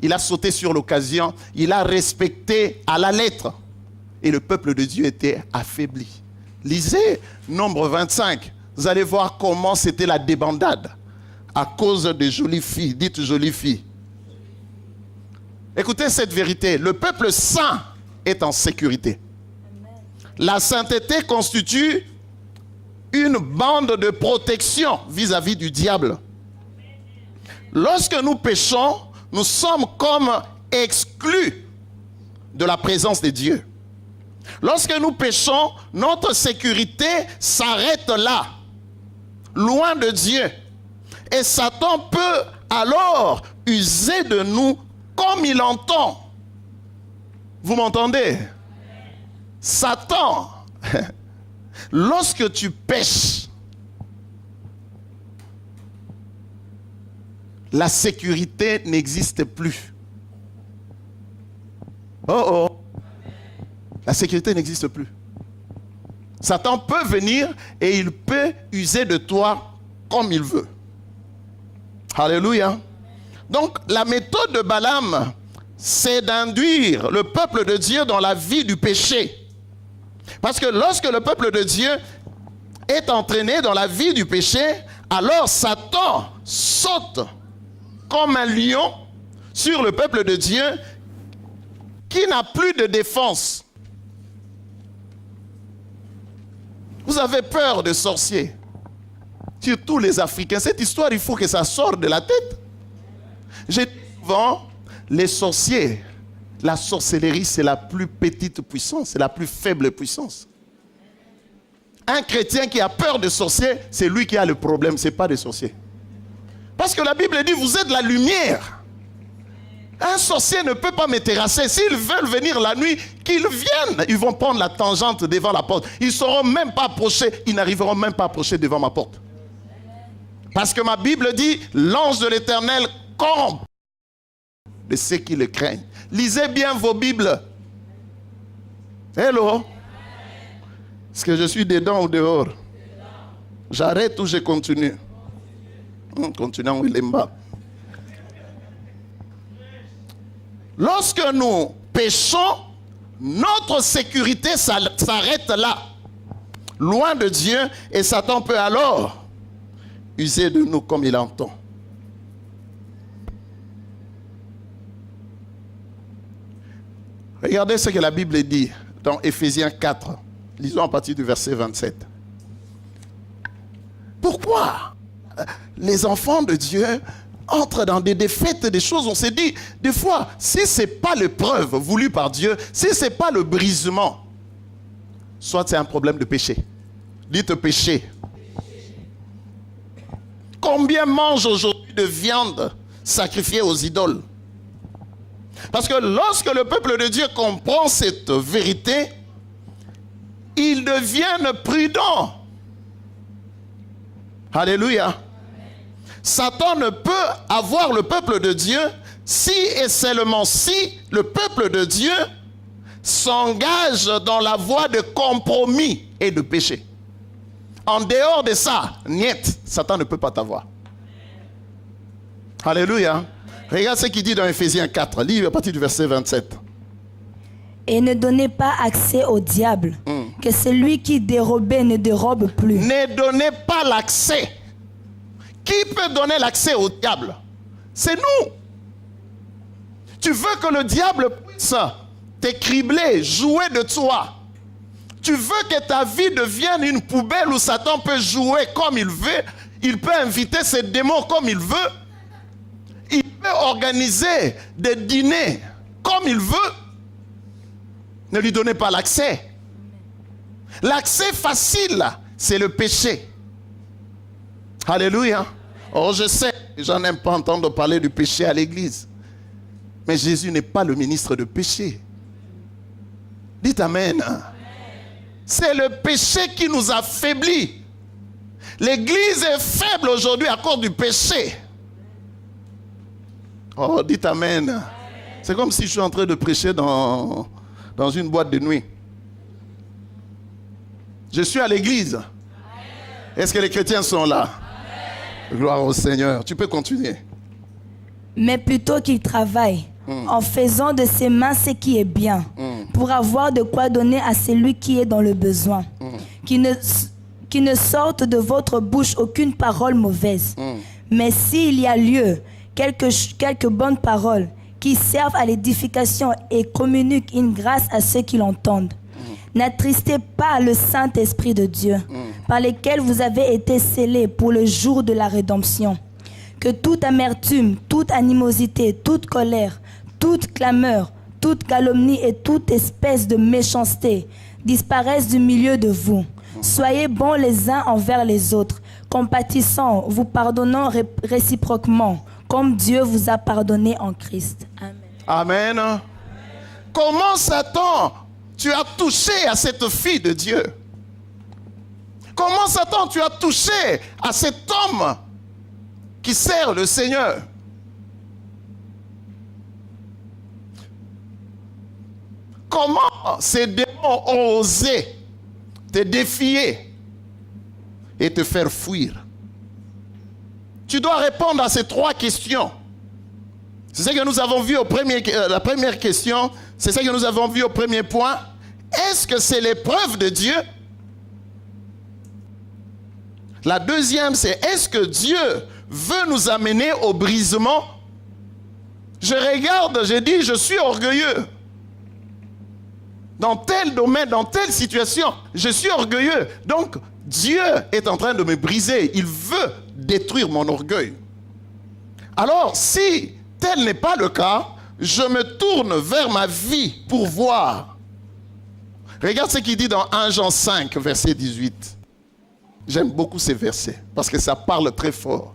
il a sauté sur l'occasion, il a respecté à la lettre. Et le peuple de Dieu était affaibli. Lisez Nombre 25. Vous allez voir comment c'était la débandade à cause des jolies filles. Dites jolies filles. Écoutez cette vérité. Le peuple saint est en sécurité. La sainteté constitue une bande de protection vis-à-vis du diable. Lorsque nous péchons, nous sommes comme exclus de la présence de Dieu. Lorsque nous péchons, notre sécurité s'arrête là, loin de Dieu. Et Satan peut alors user de nous comme il entend. Vous m'entendez? Satan, lorsque tu pêches, la sécurité n'existe plus. Oh. La sécurité n'existe plus. Satan peut venir et il peut user de toi comme il veut. Alléluia. Donc la méthode de Balaam, c'est d'induire le peuple de Dieu dans la vie du péché. Parce que lorsque le peuple de Dieu est entraîné dans la vie du péché, alors Satan saute comme un lion sur le peuple de Dieu qui n'a plus de défense. Vous avez peur de sorciers. Surtout les Africains. Cette histoire, il faut que ça sorte de la tête. J'ai dit souvent, les sorciers, la sorcellerie, c'est la plus petite puissance, c'est la plus faible puissance. Un chrétien qui a peur de sorciers, c'est lui qui a le problème, ce n'est pas des sorciers. Parce que la Bible dit, vous êtes la lumière. Un sorcier ne peut pas me terrasser. S'ils veulent venir la nuit, qu'ils viennent. Ils vont prendre la tangente devant la porte. Ils ne seront même pas approchés. Ils n'arriveront même pas à approcher devant ma porte. Parce que ma Bible dit, l'ange de l'Éternel corrompt de ceux qui le craignent. Lisez bien vos Bibles. Hello? Est-ce que je suis dedans ou dehors? J'arrête ou je continue? Continuons, Willemba. Lorsque nous péchons, notre sécurité s'arrête là, loin de Dieu, et Satan peut alors user de nous comme il entend. Regardez ce que la Bible dit dans Éphésiens 4. Lisons à partir du verset 27. Pourquoi les enfants de Dieu entrent dans des défaites, des choses? On s'est dit, des fois, si ce n'est pas l'épreuve voulue par Dieu, si ce n'est pas le brisement, soit c'est un problème de péché. Dites péché. Combien mangent aujourd'hui de viande sacrifiée aux idoles? Parce que lorsque le peuple de Dieu comprend cette vérité, ils deviennent prudents. Alléluia. Satan ne peut avoir le peuple de Dieu si et seulement si le peuple de Dieu s'engage dans la voie de compromis et de péché. En dehors de ça, niet, Satan ne peut pas t'avoir. Alléluia. Regarde ce qu'il dit dans Éphésiens 4. Lis à partir du verset 27. Et ne donnez pas accès au diable, que celui qui dérobait ne dérobe plus. Ne donnez pas l'accès. Qui peut donner l'accès au diable? C'est nous. Tu veux que le diable puisse t'écribler, jouer de toi. Tu veux que ta vie devienne une poubelle où Satan peut jouer comme il veut. Il peut inviter ses démons comme il veut. Il peut organiser des dîners comme il veut. Ne lui donnez pas l'accès. L'accès facile, c'est le péché. Alléluia. Oh, je sais, j'en aime pas entendre parler du péché à l'église. Mais Jésus n'est pas le ministre de péché. Dites Amen. C'est le péché qui nous affaiblit. L'église est faible aujourd'hui à cause du péché. Oh, dites Amen. C'est comme si je suis en train de prêcher dans une boîte de nuit. Je suis à l'église. Est-ce que les chrétiens sont là? Gloire au Seigneur. Tu peux continuer. Mais plutôt qu'il travaille en faisant de ses mains ce qui est bien, pour avoir de quoi donner à celui qui est dans le besoin. Qui ne sorte de votre bouche aucune parole mauvaise. Mais s'il y a lieu, quelques bonnes paroles qui servent à l'édification et communiquent une grâce à ceux qui l'entendent. N'attristez pas le Saint-Esprit de Dieu, par lesquels vous avez été scellés pour le jour de la rédemption. Que toute amertume, toute animosité, toute colère, toute clameur, toute calomnie et toute espèce de méchanceté disparaissent du milieu de vous. Soyez bons les uns envers les autres, compatissants, vous pardonnant réciproquement, comme Dieu vous a pardonné en Christ. Amen. Amen. Comment, Satan, tu as touché à cette fille de Dieu? Comment, Satan, tu as touché à cet homme qui sert le Seigneur? Comment ces démons ont osé te défier et te faire fuir? Tu dois répondre à ces 3 questions. C'est ce que nous avons vu la première question, c'est ce que nous avons vu au premier point. Est-ce que c'est l'épreuve de Dieu? La deuxième, c'est est-ce que Dieu veut nous amener au brisement? Je regarde, je dis, je suis orgueilleux. Dans tel domaine, dans telle situation, je suis orgueilleux. Donc, Dieu est en train de me briser. Il veut détruire mon orgueil. Alors, si tel n'est pas le cas, je me tourne vers ma vie pour voir. Regarde ce qu'il dit dans 1 Jean 5, verset 18. J'aime beaucoup ces versets parce que ça parle très fort.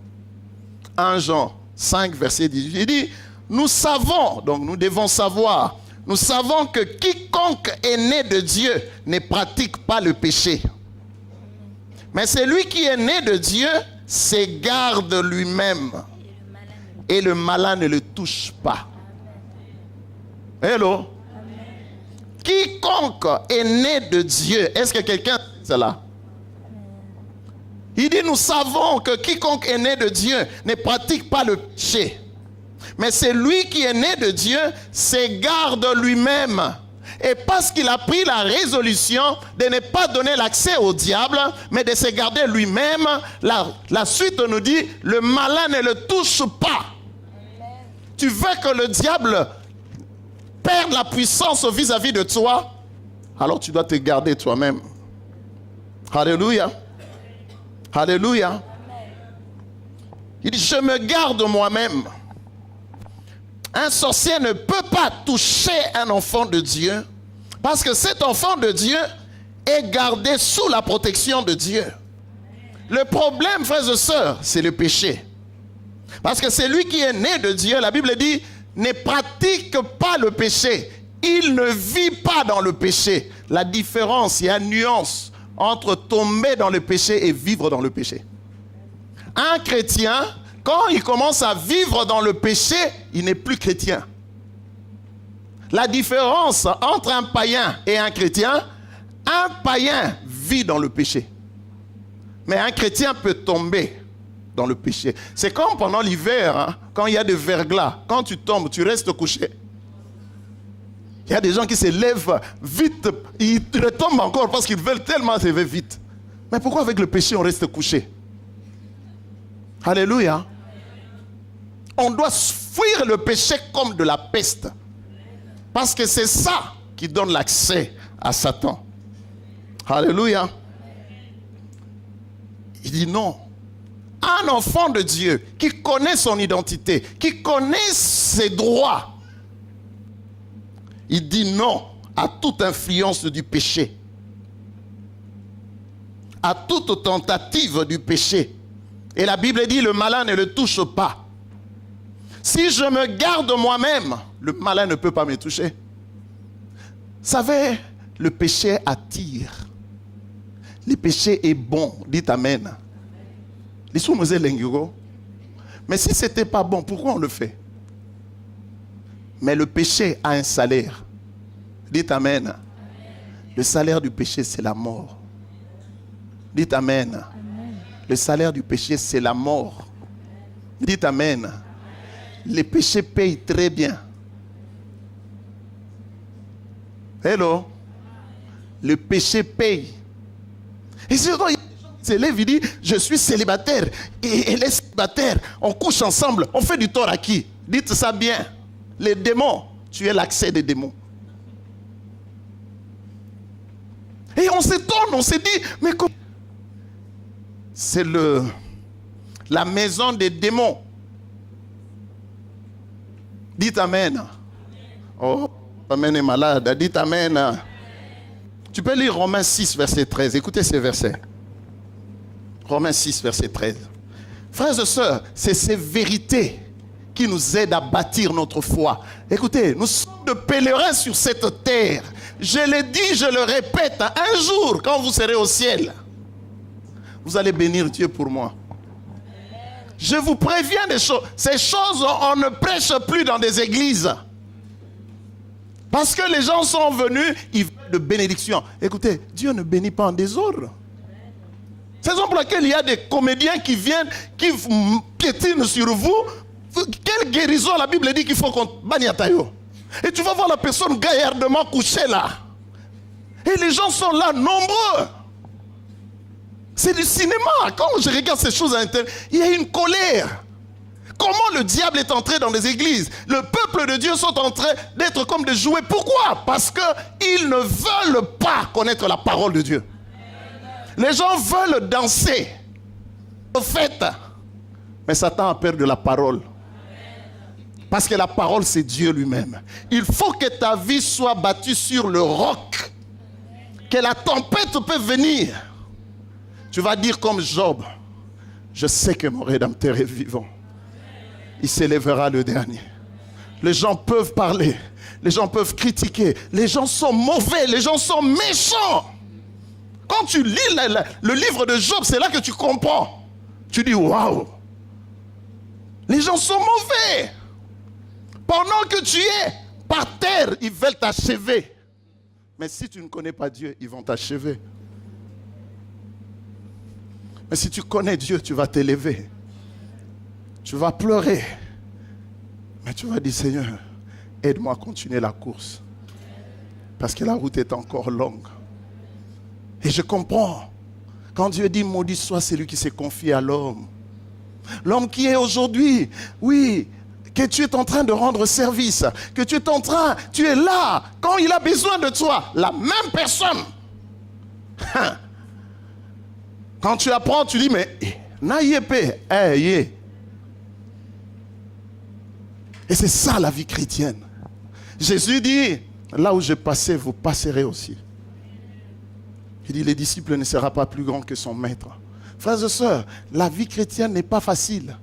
1 Jean 5, verset 18. Il dit, nous savons, donc nous devons savoir, nous savons que quiconque est né de Dieu ne pratique pas le péché. Mais celui qui est né de Dieu s'égarde lui-même. Et le malin ne le touche pas. Hello? Quiconque est né de Dieu. Est-ce que quelqu'un dit cela? Il dit, nous savons que quiconque est né de Dieu ne pratique pas le péché. Mais celui qui est né de Dieu s'égarde lui-même. Et parce qu'il a pris la résolution de ne pas donner l'accès au diable, mais de se garder lui-même, la suite nous dit, le malin ne le touche pas. Tu veux que le diable perde la puissance vis-à-vis de toi, alors tu dois te garder toi-même. Alléluia. Alléluia. Il dit, je me garde moi-même. Un sorcier ne peut pas toucher un enfant de Dieu parce que cet enfant de Dieu est gardé sous la protection de Dieu. Le problème, frères et sœurs, c'est le péché. Parce que celui qui est né de Dieu, la Bible dit, ne pratique pas le péché. Il ne vit pas dans le péché. La différence, il y a une nuance entre tomber dans le péché et vivre dans le péché. Un chrétien, quand il commence à vivre dans le péché, il n'est plus chrétien. La différence entre un païen et un chrétien, un païen vit dans le péché. Mais un chrétien peut tomber dans le péché. C'est comme pendant l'hiver, hein, quand il y a des verglas. Quand tu tombes, tu restes couché. Il y a des gens qui se lèvent vite, ils retombent encore parce qu'ils veulent tellement se lever vite. Mais pourquoi avec le péché on reste couché? Alléluia. On doit fuir le péché comme de la peste. Parce que c'est ça qui donne l'accès à Satan. Alléluia. Il dit non. Un enfant de Dieu qui connaît son identité, qui connaît ses droits, il dit non à toute influence du péché, à toute tentative du péché. Et la Bible dit, le malin ne le touche pas. Si je me garde moi-même, le malin ne peut pas me toucher. Vous savez, le péché attire. Le péché est bon. Dites Amen. Mais si ce n'était pas bon, pourquoi on le fait? Mais le péché a un salaire. Dites Amen. Amen. Le salaire du péché, c'est la mort. Dites Amen. Amen. Le salaire du péché, c'est la mort. Dites Amen. Amen. Les péchés payent très bien. Hello. Le péché paye. Et surtout, il y a des gens qui se lèvent, ils disent, je suis célibataire. Et elle est célibataire. On couche ensemble. On fait du tort à qui? Dites ça bien. Les démons. Tu es l'accès des démons. Et on s'étonne, on se dit, mais comment? c'est la maison des démons. Dites Amen. Oh, Amen est malade. Dites Amen. Tu peux lire Romains 6, verset 13. Écoutez ces versets. Romains 6, verset 13. Frères et sœurs, c'est ces vérités qui nous aident à bâtir notre foi. Écoutez, nous sommes de pèlerins sur cette terre. Je l'ai dit, je le répète, un jour, quand vous serez au ciel, vous allez bénir Dieu pour moi. Je vous préviens des choses. Ces choses, on ne prêche plus dans des églises. Parce que les gens sont venus, ils veulent de bénédiction. Écoutez, Dieu ne bénit pas en désordre. C'est la raison pour laquelle il y a des comédiens qui viennent, qui piétinent sur vous. Quelle guérison la Bible dit qu'il faut qu'on bagnataille. Et tu vas voir la personne gaillardement couchée là. Et les gens sont là, nombreux. C'est du cinéma. Quand je regarde ces choses à l'intérieur, il y a une colère. Comment le diable est entré dans les églises? Le peuple de Dieu sont en train d'être comme des jouets. Pourquoi? Parce qu'ils ne veulent pas connaître la parole de Dieu. Les gens veulent danser au fait. Mais Satan a peur de la parole. Parce que la parole, c'est Dieu lui-même. Il faut que ta vie soit battue sur le roc. Que la tempête peut venir. Tu vas dire comme Job, je sais que mon Rédempteur est vivant. Il s'élèvera le dernier. Les gens peuvent parler. Les gens peuvent critiquer. Les gens sont mauvais. Les gens sont méchants. Quand tu lis le livre de Job, c'est là que tu comprends. Tu dis, waouh. Les gens sont mauvais. Pendant que tu es par terre, ils veulent t'achever. Mais si tu ne connais pas Dieu, ils vont t'achever. Mais si tu connais Dieu, tu vas t'élever. Tu vas pleurer. Mais tu vas dire, Seigneur, aide-moi à continuer la course. Parce que la route est encore longue. Et je comprends. Quand Dieu dit, maudit soit celui qui s'est confié à l'homme. L'homme qui est aujourd'hui, oui, que tu es en train de rendre service. Que tu es là. Quand il a besoin de toi, la même personne. Quand tu apprends, tu dis, mais, naïepé, et c'est ça la vie chrétienne. Jésus dit, là où je passais, vous passerez aussi. Il dit, les disciples ne sera pas plus grand que son maître. Frères et sœurs, la vie chrétienne n'est pas facile.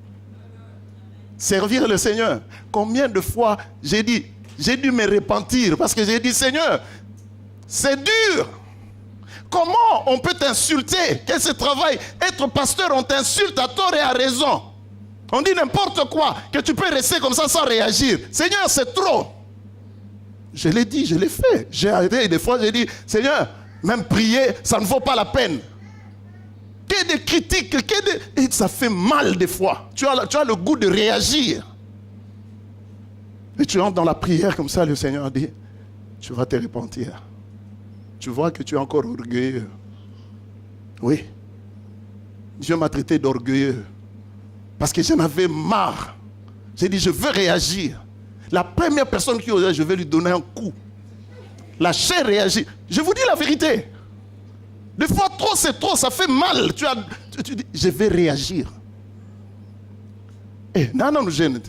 Servir le Seigneur. Combien de fois j'ai dû me repentir parce que j'ai dit, Seigneur, c'est dur. Comment on peut t'insulter? Quel ce travail? Être pasteur, on t'insulte à tort et à raison. On dit n'importe quoi, que tu peux rester comme ça sans réagir. Seigneur, c'est trop. Je l'ai dit, je l'ai fait. J'ai arrêté et des fois j'ai dit, Seigneur, même prier, ça ne vaut pas la peine. Qu'il y ait des critiques, et ça fait mal des fois. Tu as le goût de réagir. Et tu entres dans la prière comme ça, le Seigneur dit, tu vas te repentir. Tu vois que tu es encore orgueilleux. Oui. Dieu m'a traité d'orgueilleux. Parce que j'en avais marre. J'ai dit, je veux réagir. La première personne qui osait, je vais lui donner un coup. La chair réagit. Je vous dis la vérité. Des fois, trop, c'est trop, ça fait mal. Tu dis, je vais réagir. Non, non, gêne.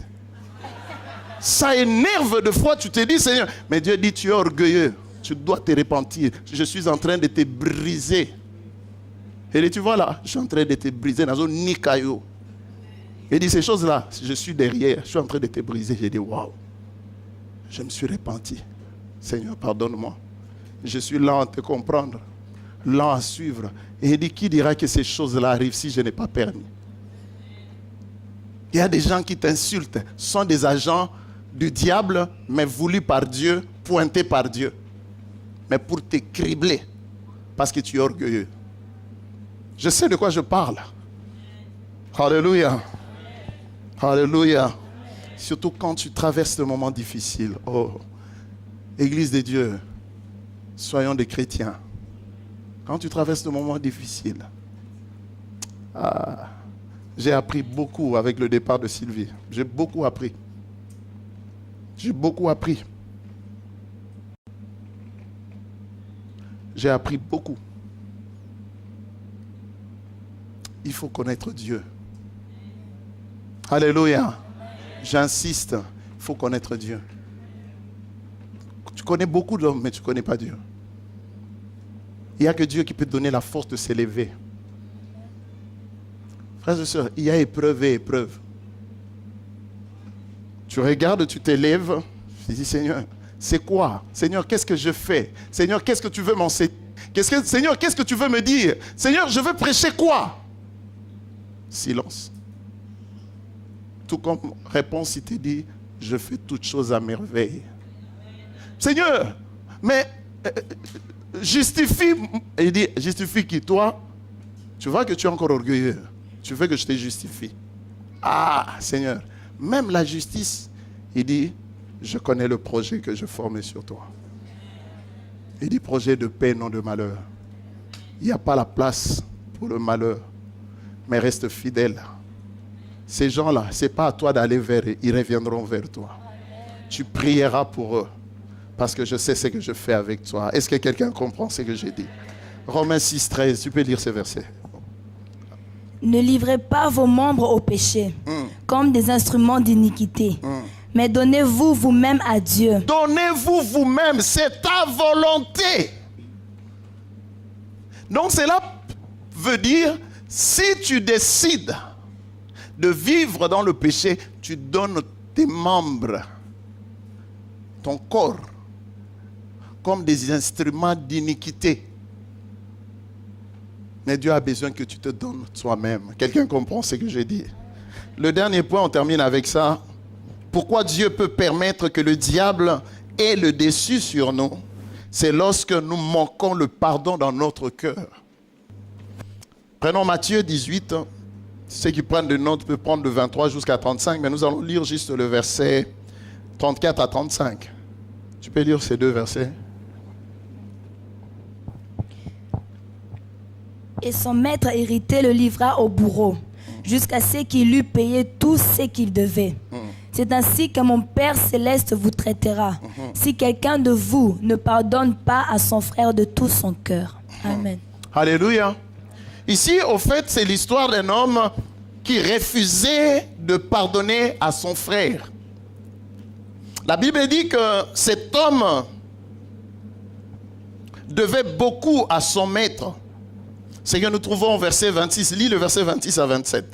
Ça énerve de fois, tu te dis, Seigneur, mais Dieu dit, tu es orgueilleux. Tu dois te repentir. Je suis en train de te briser. Et tu vois là, je suis en train de te briser dans un nikayo. Il dit ces choses-là, je suis derrière, je suis en train de te briser. J'ai dit, waouh, je me suis repenti. Seigneur, pardonne-moi. Je suis lent à te comprendre, lent à suivre. Et il dit, qui dira que ces choses-là arrivent si je n'ai pas permis? Il y a des gens qui t'insultent, sont des agents du diable, mais voulus par Dieu, pointés par Dieu. Mais pour te cribler, parce que tu es orgueilleux. Je sais de quoi je parle. Alléluia. Alléluia. Surtout quand tu traverses des moments difficiles. Oh, Église de Dieu, soyons des chrétiens. Quand tu traverses des moments difficiles, j'ai appris beaucoup avec le départ de Sylvie. J'ai beaucoup appris. J'ai beaucoup appris. J'ai appris beaucoup. il faut connaître Dieu. Alléluia. J'insiste, il faut connaître Dieu. Tu connais beaucoup d'hommes, mais tu ne connais pas Dieu. Il n'y a que Dieu qui peut te donner la force de s'élever. Frères et sœurs, il y a épreuve et épreuve. Tu regardes, tu t'élèves, tu dis Seigneur, c'est quoi? Seigneur, qu'est-ce que je fais? Seigneur, qu'est-ce que tu veux m'enseigner? Seigneur, qu'est-ce que tu veux me dire? Seigneur, je veux prêcher quoi? Silence. Tout comme réponse, il te dit, je fais toutes choses à merveille. Seigneur, mais justifie. Il dit, justifie qui? Toi? Tu vois que tu es encore orgueilleux. Tu veux que je te justifie. Ah, Seigneur, même la justice, il dit, je connais le projet que je forme sur toi. Il dit projet de paix, non de malheur. Il n'y a pas la place pour le malheur, mais reste fidèle. Ces gens-là, ce n'est pas à toi d'aller vers eux, ils reviendront vers toi. Tu prieras pour eux, parce que je sais ce que je fais avec toi. Est-ce que quelqu'un comprend ce que j'ai dit? Romains 6, 13, tu peux lire ce verset. Ne livrez pas vos membres au péché, comme des instruments d'iniquité. Mais donnez-vous vous-même à Dieu. Donnez-vous vous-même, c'est ta volonté. Donc cela veut dire, si tu décides de vivre dans le péché, tu donnes tes membres, ton corps, comme des instruments d'iniquité. Mais Dieu a besoin que tu te donnes toi-même. Quelqu'un comprend ce que j'ai dit? Le dernier point, on termine avec ça. Pourquoi Dieu peut permettre que le diable ait le dessus sur nous? C'est lorsque nous manquons le pardon dans notre cœur. Prenons Matthieu 18. Ceux qui prennent des notes peuvent prendre de 23 jusqu'à 35, mais nous allons lire juste le verset 34 à 35. Tu peux lire ces deux versets? Et son maître hérité le livra au bourreau, jusqu'à ce qu'il eût payé tout ce qu'il devait. C'est ainsi que mon Père céleste vous traitera, si quelqu'un de vous ne pardonne pas à son frère de tout son cœur. Amen. Alléluia. Ici, au fait, c'est l'histoire d'un homme qui refusait de pardonner à son frère. La Bible dit que cet homme devait beaucoup à son maître. C'est ce que nous trouvons au verset 26. Lis le verset 26 à 27.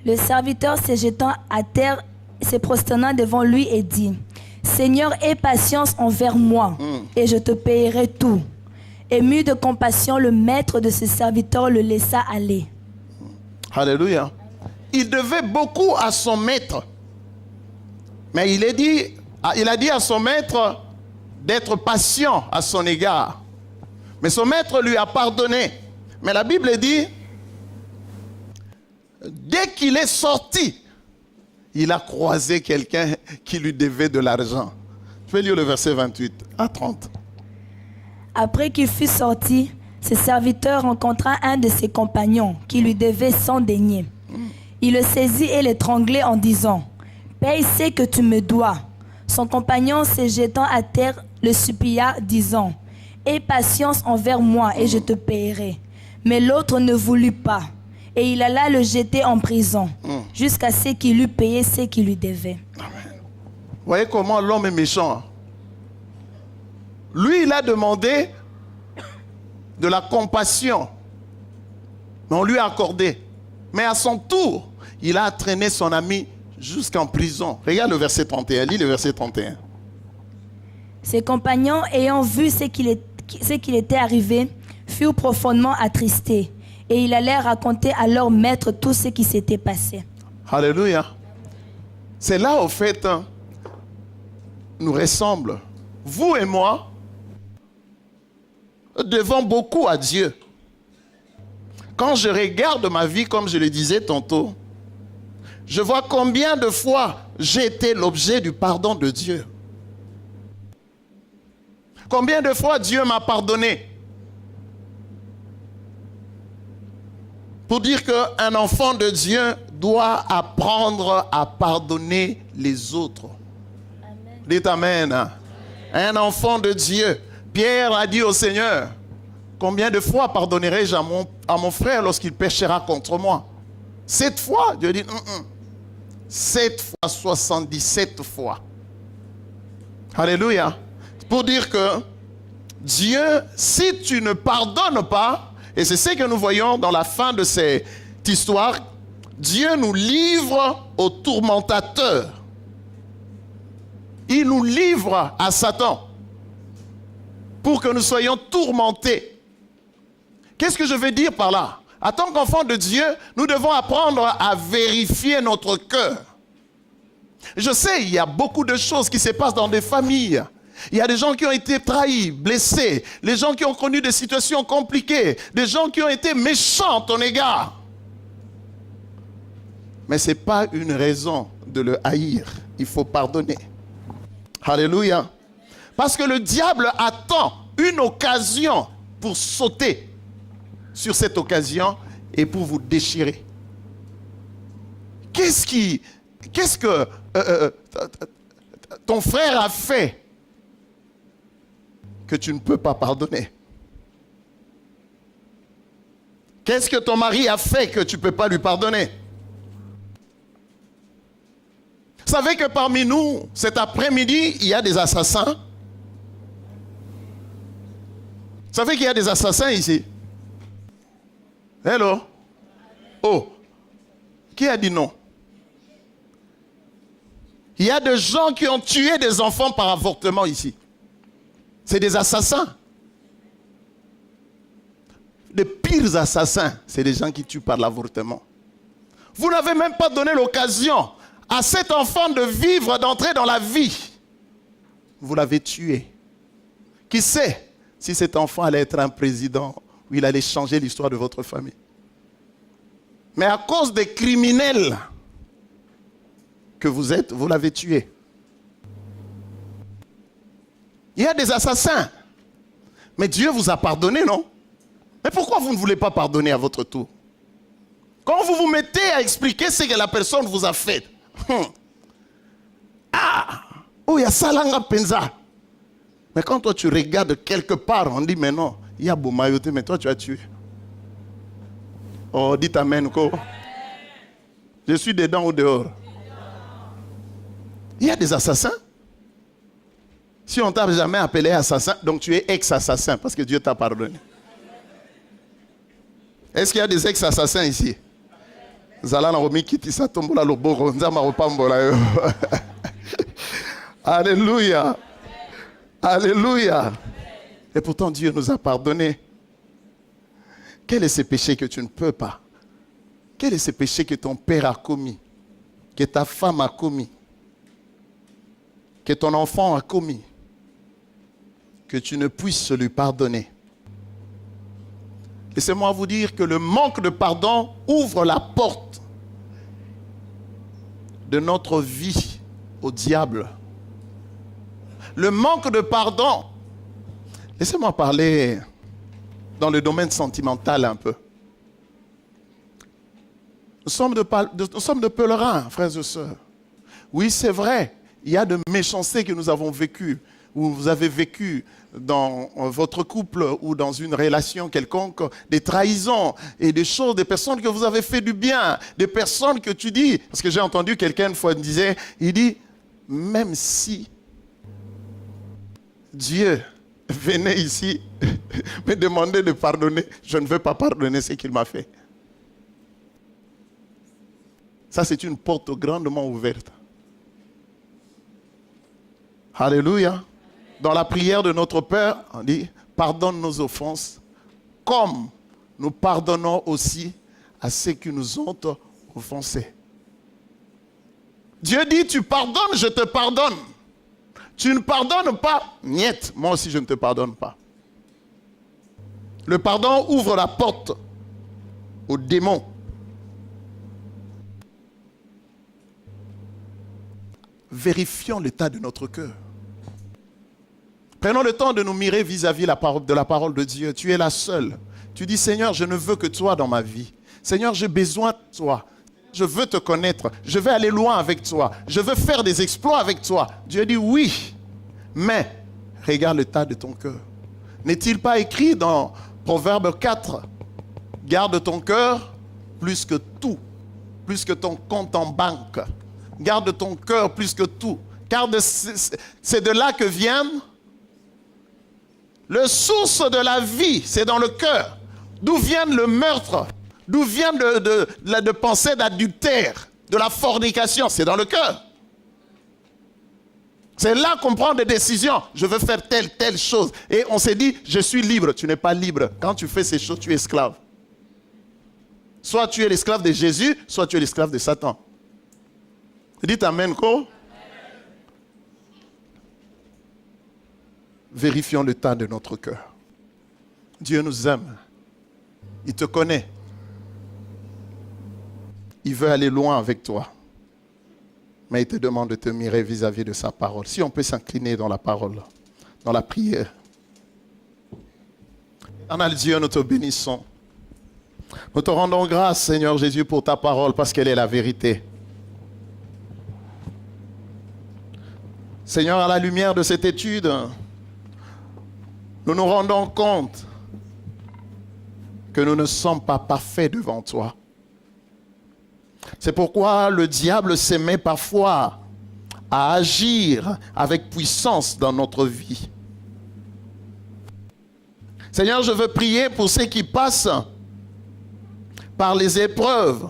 Le serviteur se jetant à terre, se prosternant devant lui et dit, Seigneur, aie patience envers moi, et je te payerai tout. Ému de compassion, le maître de ce serviteur le laissa aller. Alléluia. Il devait beaucoup à son maître. Mais il a dit à son maître d'être patient à son égard. Mais son maître lui a pardonné. Mais la Bible dit, dès qu'il est sorti, il a croisé quelqu'un qui lui devait de l'argent. Je vais lire le verset 28 à 30. Après qu'il fut sorti, ce serviteur rencontra un de ses compagnons qui lui devait 100 deniers. Il le saisit et l'étranglait en disant, « Paye ce que tu me dois. » Son compagnon, se jetant à terre, le supplia, disant, « Aie patience envers moi et je te payerai. » Mais l'autre ne voulut pas. Et il alla le jeter en prison, jusqu'à ce qu'il eût payé ce qu'il lui devait. Amen. Vous voyez comment l'homme est méchant. Lui, il a demandé de la compassion. Mais on lui a accordé. Mais à son tour, il a traîné son ami jusqu'en prison. Regarde le verset 31. Lis le verset 31. Ses compagnons, ayant vu ce qu'il était arrivé, furent profondément attristés. Et il allait raconter à leur maître tout ce qui s'était passé. Alléluia. C'est là, au fait, nous ressemblons. Vous et moi, devons beaucoup à Dieu. Quand je regarde ma vie, comme je le disais tantôt, je vois combien de fois j'ai été l'objet du pardon de Dieu. Combien de fois Dieu m'a pardonné. Pour dire qu'un enfant de Dieu doit apprendre à pardonner les autres. Amen. Dites Amen. Un enfant de Dieu. Pierre a dit au Seigneur, Combien de fois pardonnerai-je à mon frère lorsqu'il péchera contre moi? 7 fois? Dieu dit, 7 fois, 77 fois. Alléluia. Pour dire que Dieu, si tu ne pardonnes pas, et c'est ce que nous voyons dans la fin de cette histoire, Dieu nous livre au tourmentateur. Il nous livre à Satan pour que nous soyons tourmentés. Qu'est-ce que je veux dire par là? En tant qu'enfants de Dieu, nous devons apprendre à vérifier notre cœur. Je sais, il y a beaucoup de choses qui se passent dans des familles. Il y a des gens qui ont été trahis, blessés, les gens qui ont connu des situations compliquées, des gens qui ont été méchants à ton égard. Mais ce n'est pas une raison de le haïr. Il faut pardonner. Alléluia. Parce que le diable attend une occasion pour sauter sur cette occasion et pour vous déchirer. Qu'est-ce que ton frère a fait que tu ne peux pas pardonner? Qu'est-ce que ton mari a fait que tu ne peux pas lui pardonner? Vous savez que parmi nous, cet après-midi, il y a des assassins. Vous savez qu'il y a des assassins ici? Hello? Oh, qui a dit non? Il y a des gens qui ont tué des enfants par avortement ici. C'est des assassins. Les pires assassins, c'est des gens qui tuent par l'avortement. Vous n'avez même pas donné l'occasion à cet enfant de vivre, d'entrer dans la vie. Vous l'avez tué. Qui sait si cet enfant allait être un président ou il allait changer l'histoire de votre famille? Mais à cause des criminels que vous êtes, vous l'avez tué. Il y a des assassins. Mais Dieu vous a pardonné, non? Mais pourquoi vous ne voulez pas pardonner à votre tour? Quand vous vous mettez à expliquer ce que la personne vous a fait. Oh, il y a Salanga Penza. Mais quand toi tu regardes quelque part, on dit, mais non, il y a Boumayote, mais toi tu as tué. Oh, dites amen, quoi. Je suis dedans ou dehors? Il y a des assassins. Si on ne t'a jamais appelé assassin, donc tu es ex-assassin parce que Dieu t'a pardonné. Est-ce qu'il y a des ex-assassins ici? Alléluia. Alléluia. Et pourtant Dieu nous a pardonné. Quel est ce péché que tu ne peux pas? Quel est ce péché que ton père a commis? Que ta femme a commis? Que ton enfant a commis? Que tu ne puisses lui pardonner? Laissez-moi vous dire que le manque de pardon ouvre la porte de notre vie au diable. Le manque de pardon, laissez-moi parler dans le domaine sentimental un peu. Nous sommes de pèlerins, frères et sœurs. Oui, c'est vrai, il y a de méchancetés que nous avons vécues, ou vous avez vécu dans votre couple ou dans une relation quelconque, des trahisons et des choses, des personnes que vous avez fait du bien, des personnes que tu dis, parce que j'ai entendu quelqu'un une fois disait, il dit, même si Dieu venait ici me demander de pardonner, je ne veux pas pardonner ce qu'il m'a fait. Ça, c'est une porte grandement ouverte. Alléluia. Dans la prière de notre Père, on dit, pardonne nos offenses, comme nous pardonnons aussi à ceux qui nous ont offensés. Dieu dit, tu pardonnes, je te pardonne. Tu ne pardonnes pas, niet, moi aussi je ne te pardonne pas. Le pardon ouvre la porte aux démons. Vérifions l'état de notre cœur. Prenons le temps de nous mirer vis-à-vis de la parole de Dieu. Tu es la seule. Tu dis, Seigneur, je ne veux que toi dans ma vie. Seigneur, j'ai besoin de toi. Je veux te connaître. Je vais aller loin avec toi. Je veux faire des exploits avec toi. Dieu dit oui. Mais regarde l'état de ton cœur. N'est-il pas écrit dans Proverbe 4. Garde ton cœur plus que tout, plus que ton compte en banque. Garde ton cœur plus que tout. Car c'est de là que viennent le source de la vie, c'est dans le cœur. D'où vient le meurtre? D'où vient de pensée d'adultère, de la fornication? C'est dans le cœur. C'est là qu'on prend des décisions. Je veux faire telle chose. Et on s'est dit, je suis libre. Tu n'es pas libre. Quand tu fais ces choses, tu es esclave. Soit tu es l'esclave de Jésus, soit tu es l'esclave de Satan. Dites amen, quoi? Vérifions l'état de notre cœur. Dieu nous aime. Il te connaît. Il veut aller loin avec toi. Mais il te demande de te mirer vis-à-vis de sa parole. Si on peut s'incliner dans la parole, dans la prière. Éternel Dieu, nous te bénissons. Nous te rendons grâce, Seigneur Jésus, pour ta parole, parce qu'elle est la vérité. Seigneur, à la lumière de cette étude, nous nous rendons compte que nous ne sommes pas parfaits devant toi. C'est pourquoi le diable se met parfois à agir avec puissance dans notre vie. Seigneur, je veux prier pour ceux qui passent par les épreuves,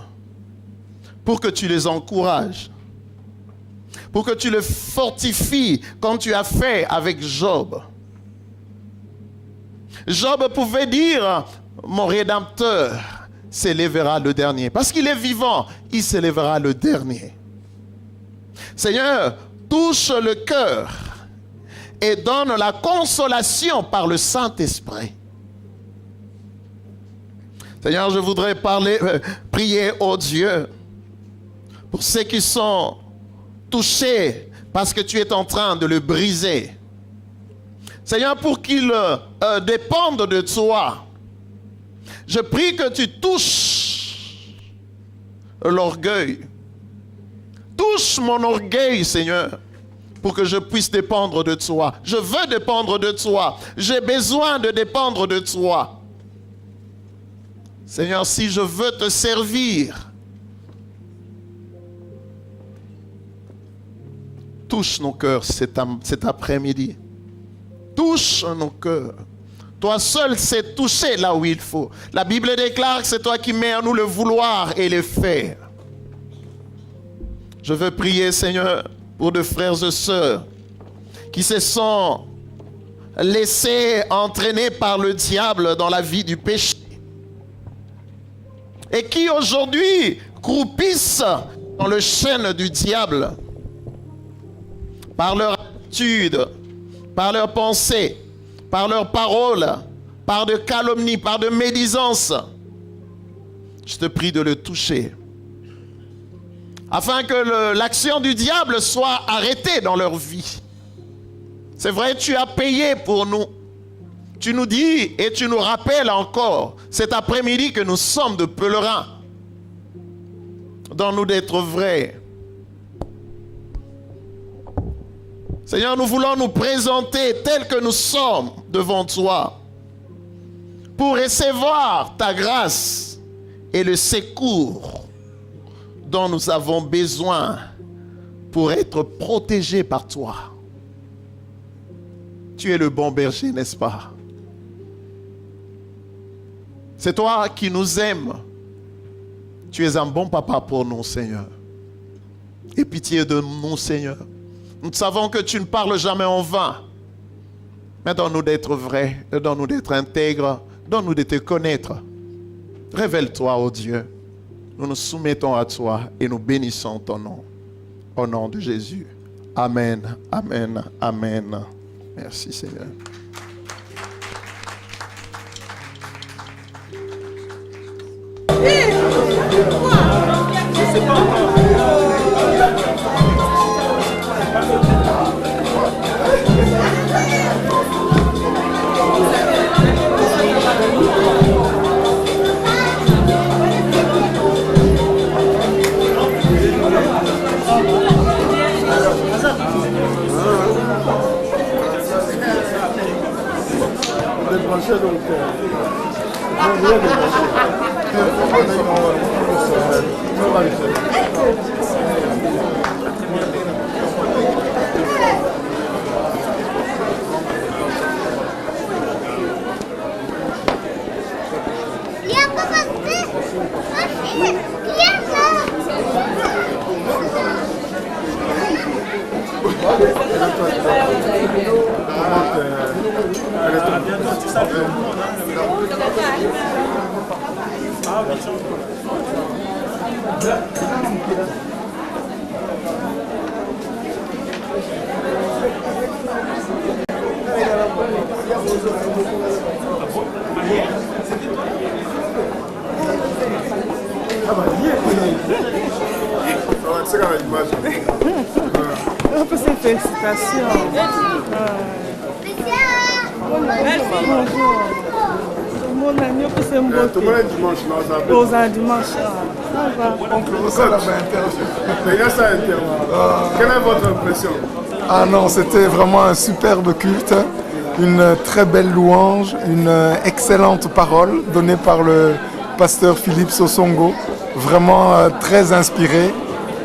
pour que tu les encourages, pour que tu les fortifies comme tu as fait avec Job. Job pouvait dire, mon Rédempteur s'élèvera le dernier. Parce qu'il est vivant, il s'élèvera le dernier. Seigneur, touche le cœur et donne la consolation par le Saint-Esprit. Seigneur, je voudrais prier au Dieu pour ceux qui sont touchés parce que tu es en train de le briser. Seigneur, pour qu'ils dépendent de toi, je prie que tu touches l'orgueil. Touche mon orgueil, Seigneur, pour que je puisse dépendre de toi. Je veux dépendre de toi. J'ai besoin de dépendre de toi. Seigneur, si je veux te servir, touche nos cœurs cet après-midi. Touche nos cœurs. Toi seul sais toucher là où il faut. La Bible déclare que c'est toi qui mets en nous le vouloir et le faire. Je veux prier, Seigneur, pour de frères et sœurs qui se sont laissés entraîner par le diable dans la vie du péché et qui aujourd'hui croupissent dans le chêne du diable par leur attitude, par leurs pensées, par leurs paroles, par de calomnie, par de médisance. Je te prie de le toucher, afin que l'action du diable soit arrêtée dans leur vie. C'est vrai, tu as payé pour nous. Tu nous dis et tu nous rappelles encore cet après-midi que nous sommes de pèlerins. Donne-nous d'être vrais. Seigneur, nous voulons nous présenter tels que nous sommes devant toi pour recevoir ta grâce et le secours dont nous avons besoin pour être protégés par toi. Tu es le bon berger, n'est-ce pas? C'est toi qui nous aimes. Tu es un bon papa pour nous, Seigneur. Aie pitié de nous, Seigneur. Nous savons que tu ne parles jamais en vain. Mais donne-nous d'être vrais, donne-nous d'être intègres, donne-nous de te connaître. Révèle-toi, ô Dieu. Nous nous soumettons à toi et nous bénissons ton nom. Au nom de Jésus. Amen, amen, amen. Merci, Seigneur. débranché, donc... Un peu ces félicitations. Bonjour. Mon ami, c'est un beau. Tout le monde est dimanche, non, ça va. Aux un dimanche. Ça va. Quelle est votre impression? Ah non, c'était vraiment un superbe culte, une très belle louange, une excellente parole donnée par le pasteur Philippe Sosongo, vraiment très inspiré.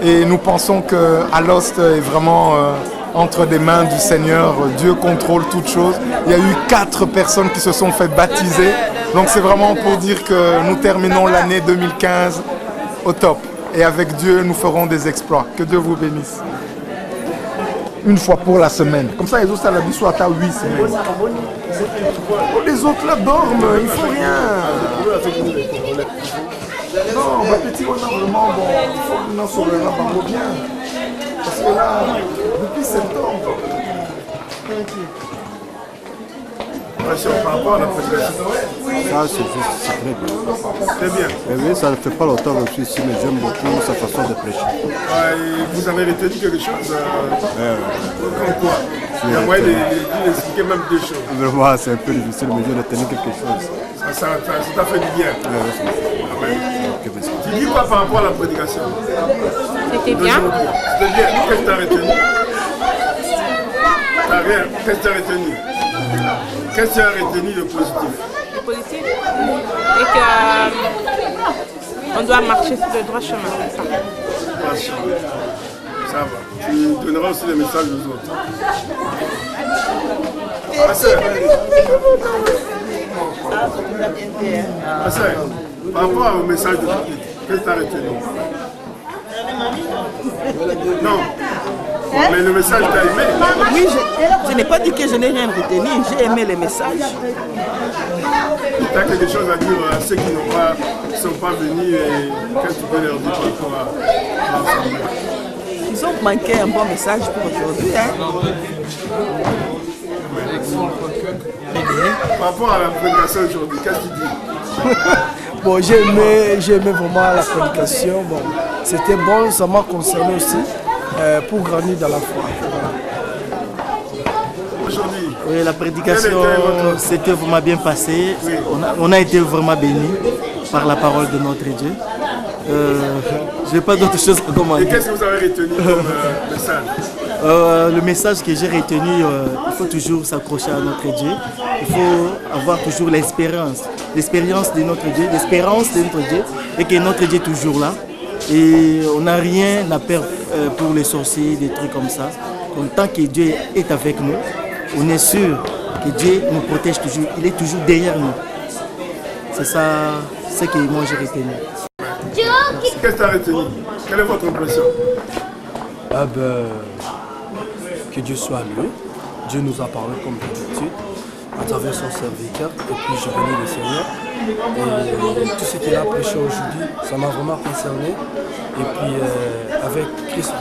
Et nous pensons que Alost est vraiment entre des mains du Seigneur. Dieu contrôle toutes choses. Il y a eu 4 personnes qui se sont fait baptiser. Donc c'est vraiment pour dire que nous terminons l'année 2015 au top. Et avec Dieu, nous ferons des exploits. Que Dieu vous bénisse. Une fois pour la semaine. Comme ça, les autres, ça la soit à 8 semaines. Les autres là dorment, il ne faut rien. Non, ma petite, on a vraiment bon. Il faut que nous en bien. Parce que là, depuis septembre. Par rapport à la prédication. Ça, c'est juste très bien. Très bien. Et oui, ça ne fait pas longtemps que je suis ici, mais j'aime beaucoup sa façon de prêcher. Vous avez retenu quelque chose comme quoi? Il y a moyen d'expliquer même 2 choses. Vraiment, c'est un peu difficile, mais j'ai retenu quelque chose. Ça t'a fait du bien. Tu dis quoi par rapport à la prédication? C'était bien. C'était bien. Qu'est-ce que tu as retenu? T'as rien. Qu'est-ce que tu as retenu? Qu'est-ce que tu as retenu de positif? Le positif et qu'on doit marcher sur le droit chemin. Ça va. Tu donneras aussi des messages aux autres. Ma sœur, par rapport au message de Philippe, qu'est-ce que tu as retenu? Non. Mais le message t'a aimé? Oui, je n'ai pas dit que je n'ai rien retenu. J'ai aimé les messages. Tu as quelque chose à dire à ceux qui ne sont pas venus et qu'est-ce que tu peux leur dire par rapport à l'ensemble? Ils ont manqué un bon message pour aujourd'hui. Par rapport à la prédication aujourd'hui, qu'est-ce que tu dis? Bon, j'ai aimé vraiment la prédication. Bon, c'était bon, ça m'a concerné aussi pour grandir dans la foi. Aujourd'hui, oui, la prédication c'était vraiment bien passé. Oui. On a été vraiment bénis par la parole de notre Dieu. Je n'ai pas d'autre chose à commenter. Et qu'est-ce que vous avez retenu comme message? Le message que j'ai retenu, il faut toujours s'accrocher à notre Dieu. Il faut avoir toujours l'espérance de notre Dieu, l'espérance de notre Dieu, et que notre Dieu est toujours là. Et on n'a rien à perdre pour les sorciers, des trucs comme ça. Donc, tant que Dieu est avec nous, on est sûr que Dieu nous protège toujours. Il est toujours derrière nous. C'est ça, ce que moi j'ai retenu. Qu'est-ce que tu as retenu? Quelle est votre impression? Que Dieu soit loué. Dieu nous a parlé comme d'habitude à travers son serviteur et puis je bénis le Seigneur. Et tout ce qu'il a prêché aujourd'hui, ça m'a vraiment concerné. Et puis avec Christ,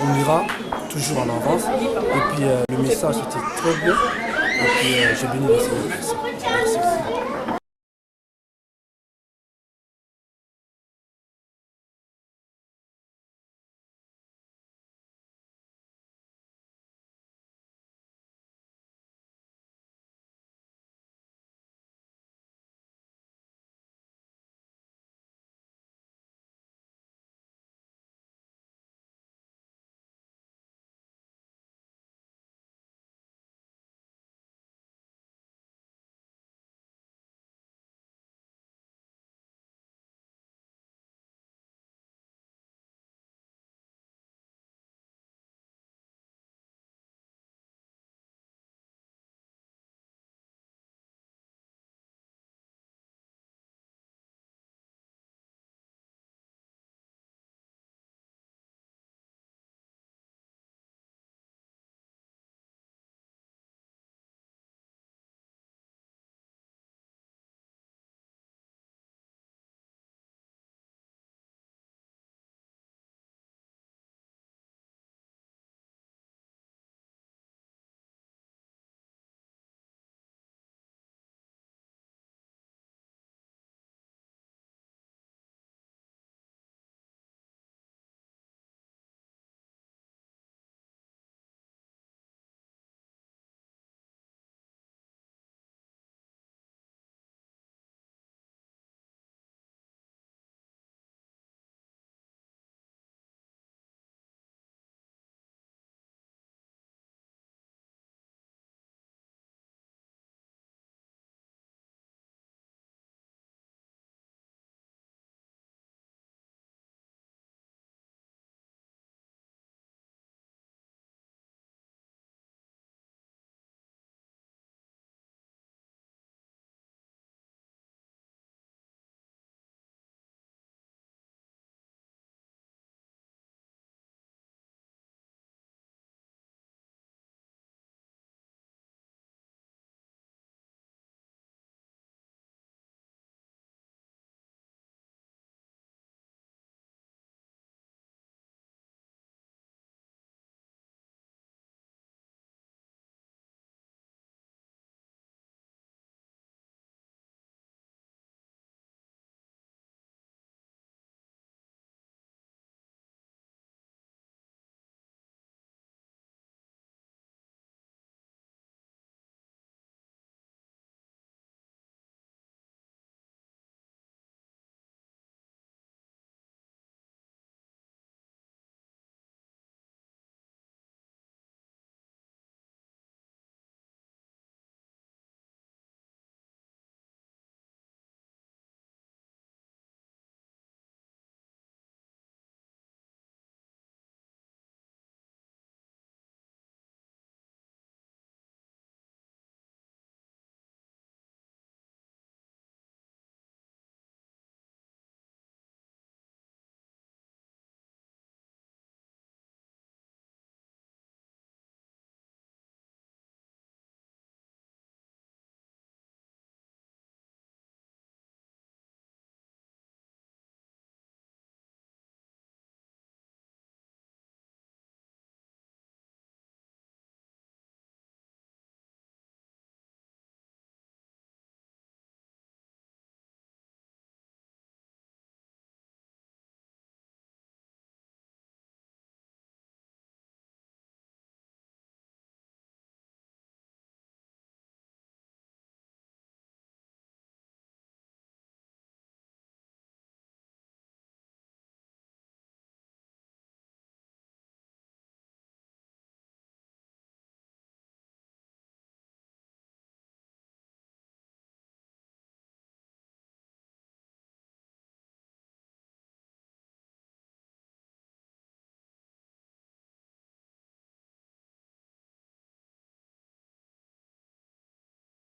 on ira toujours en avance. Et puis le message était très bien. Et puis je bénis le Seigneur. Merci.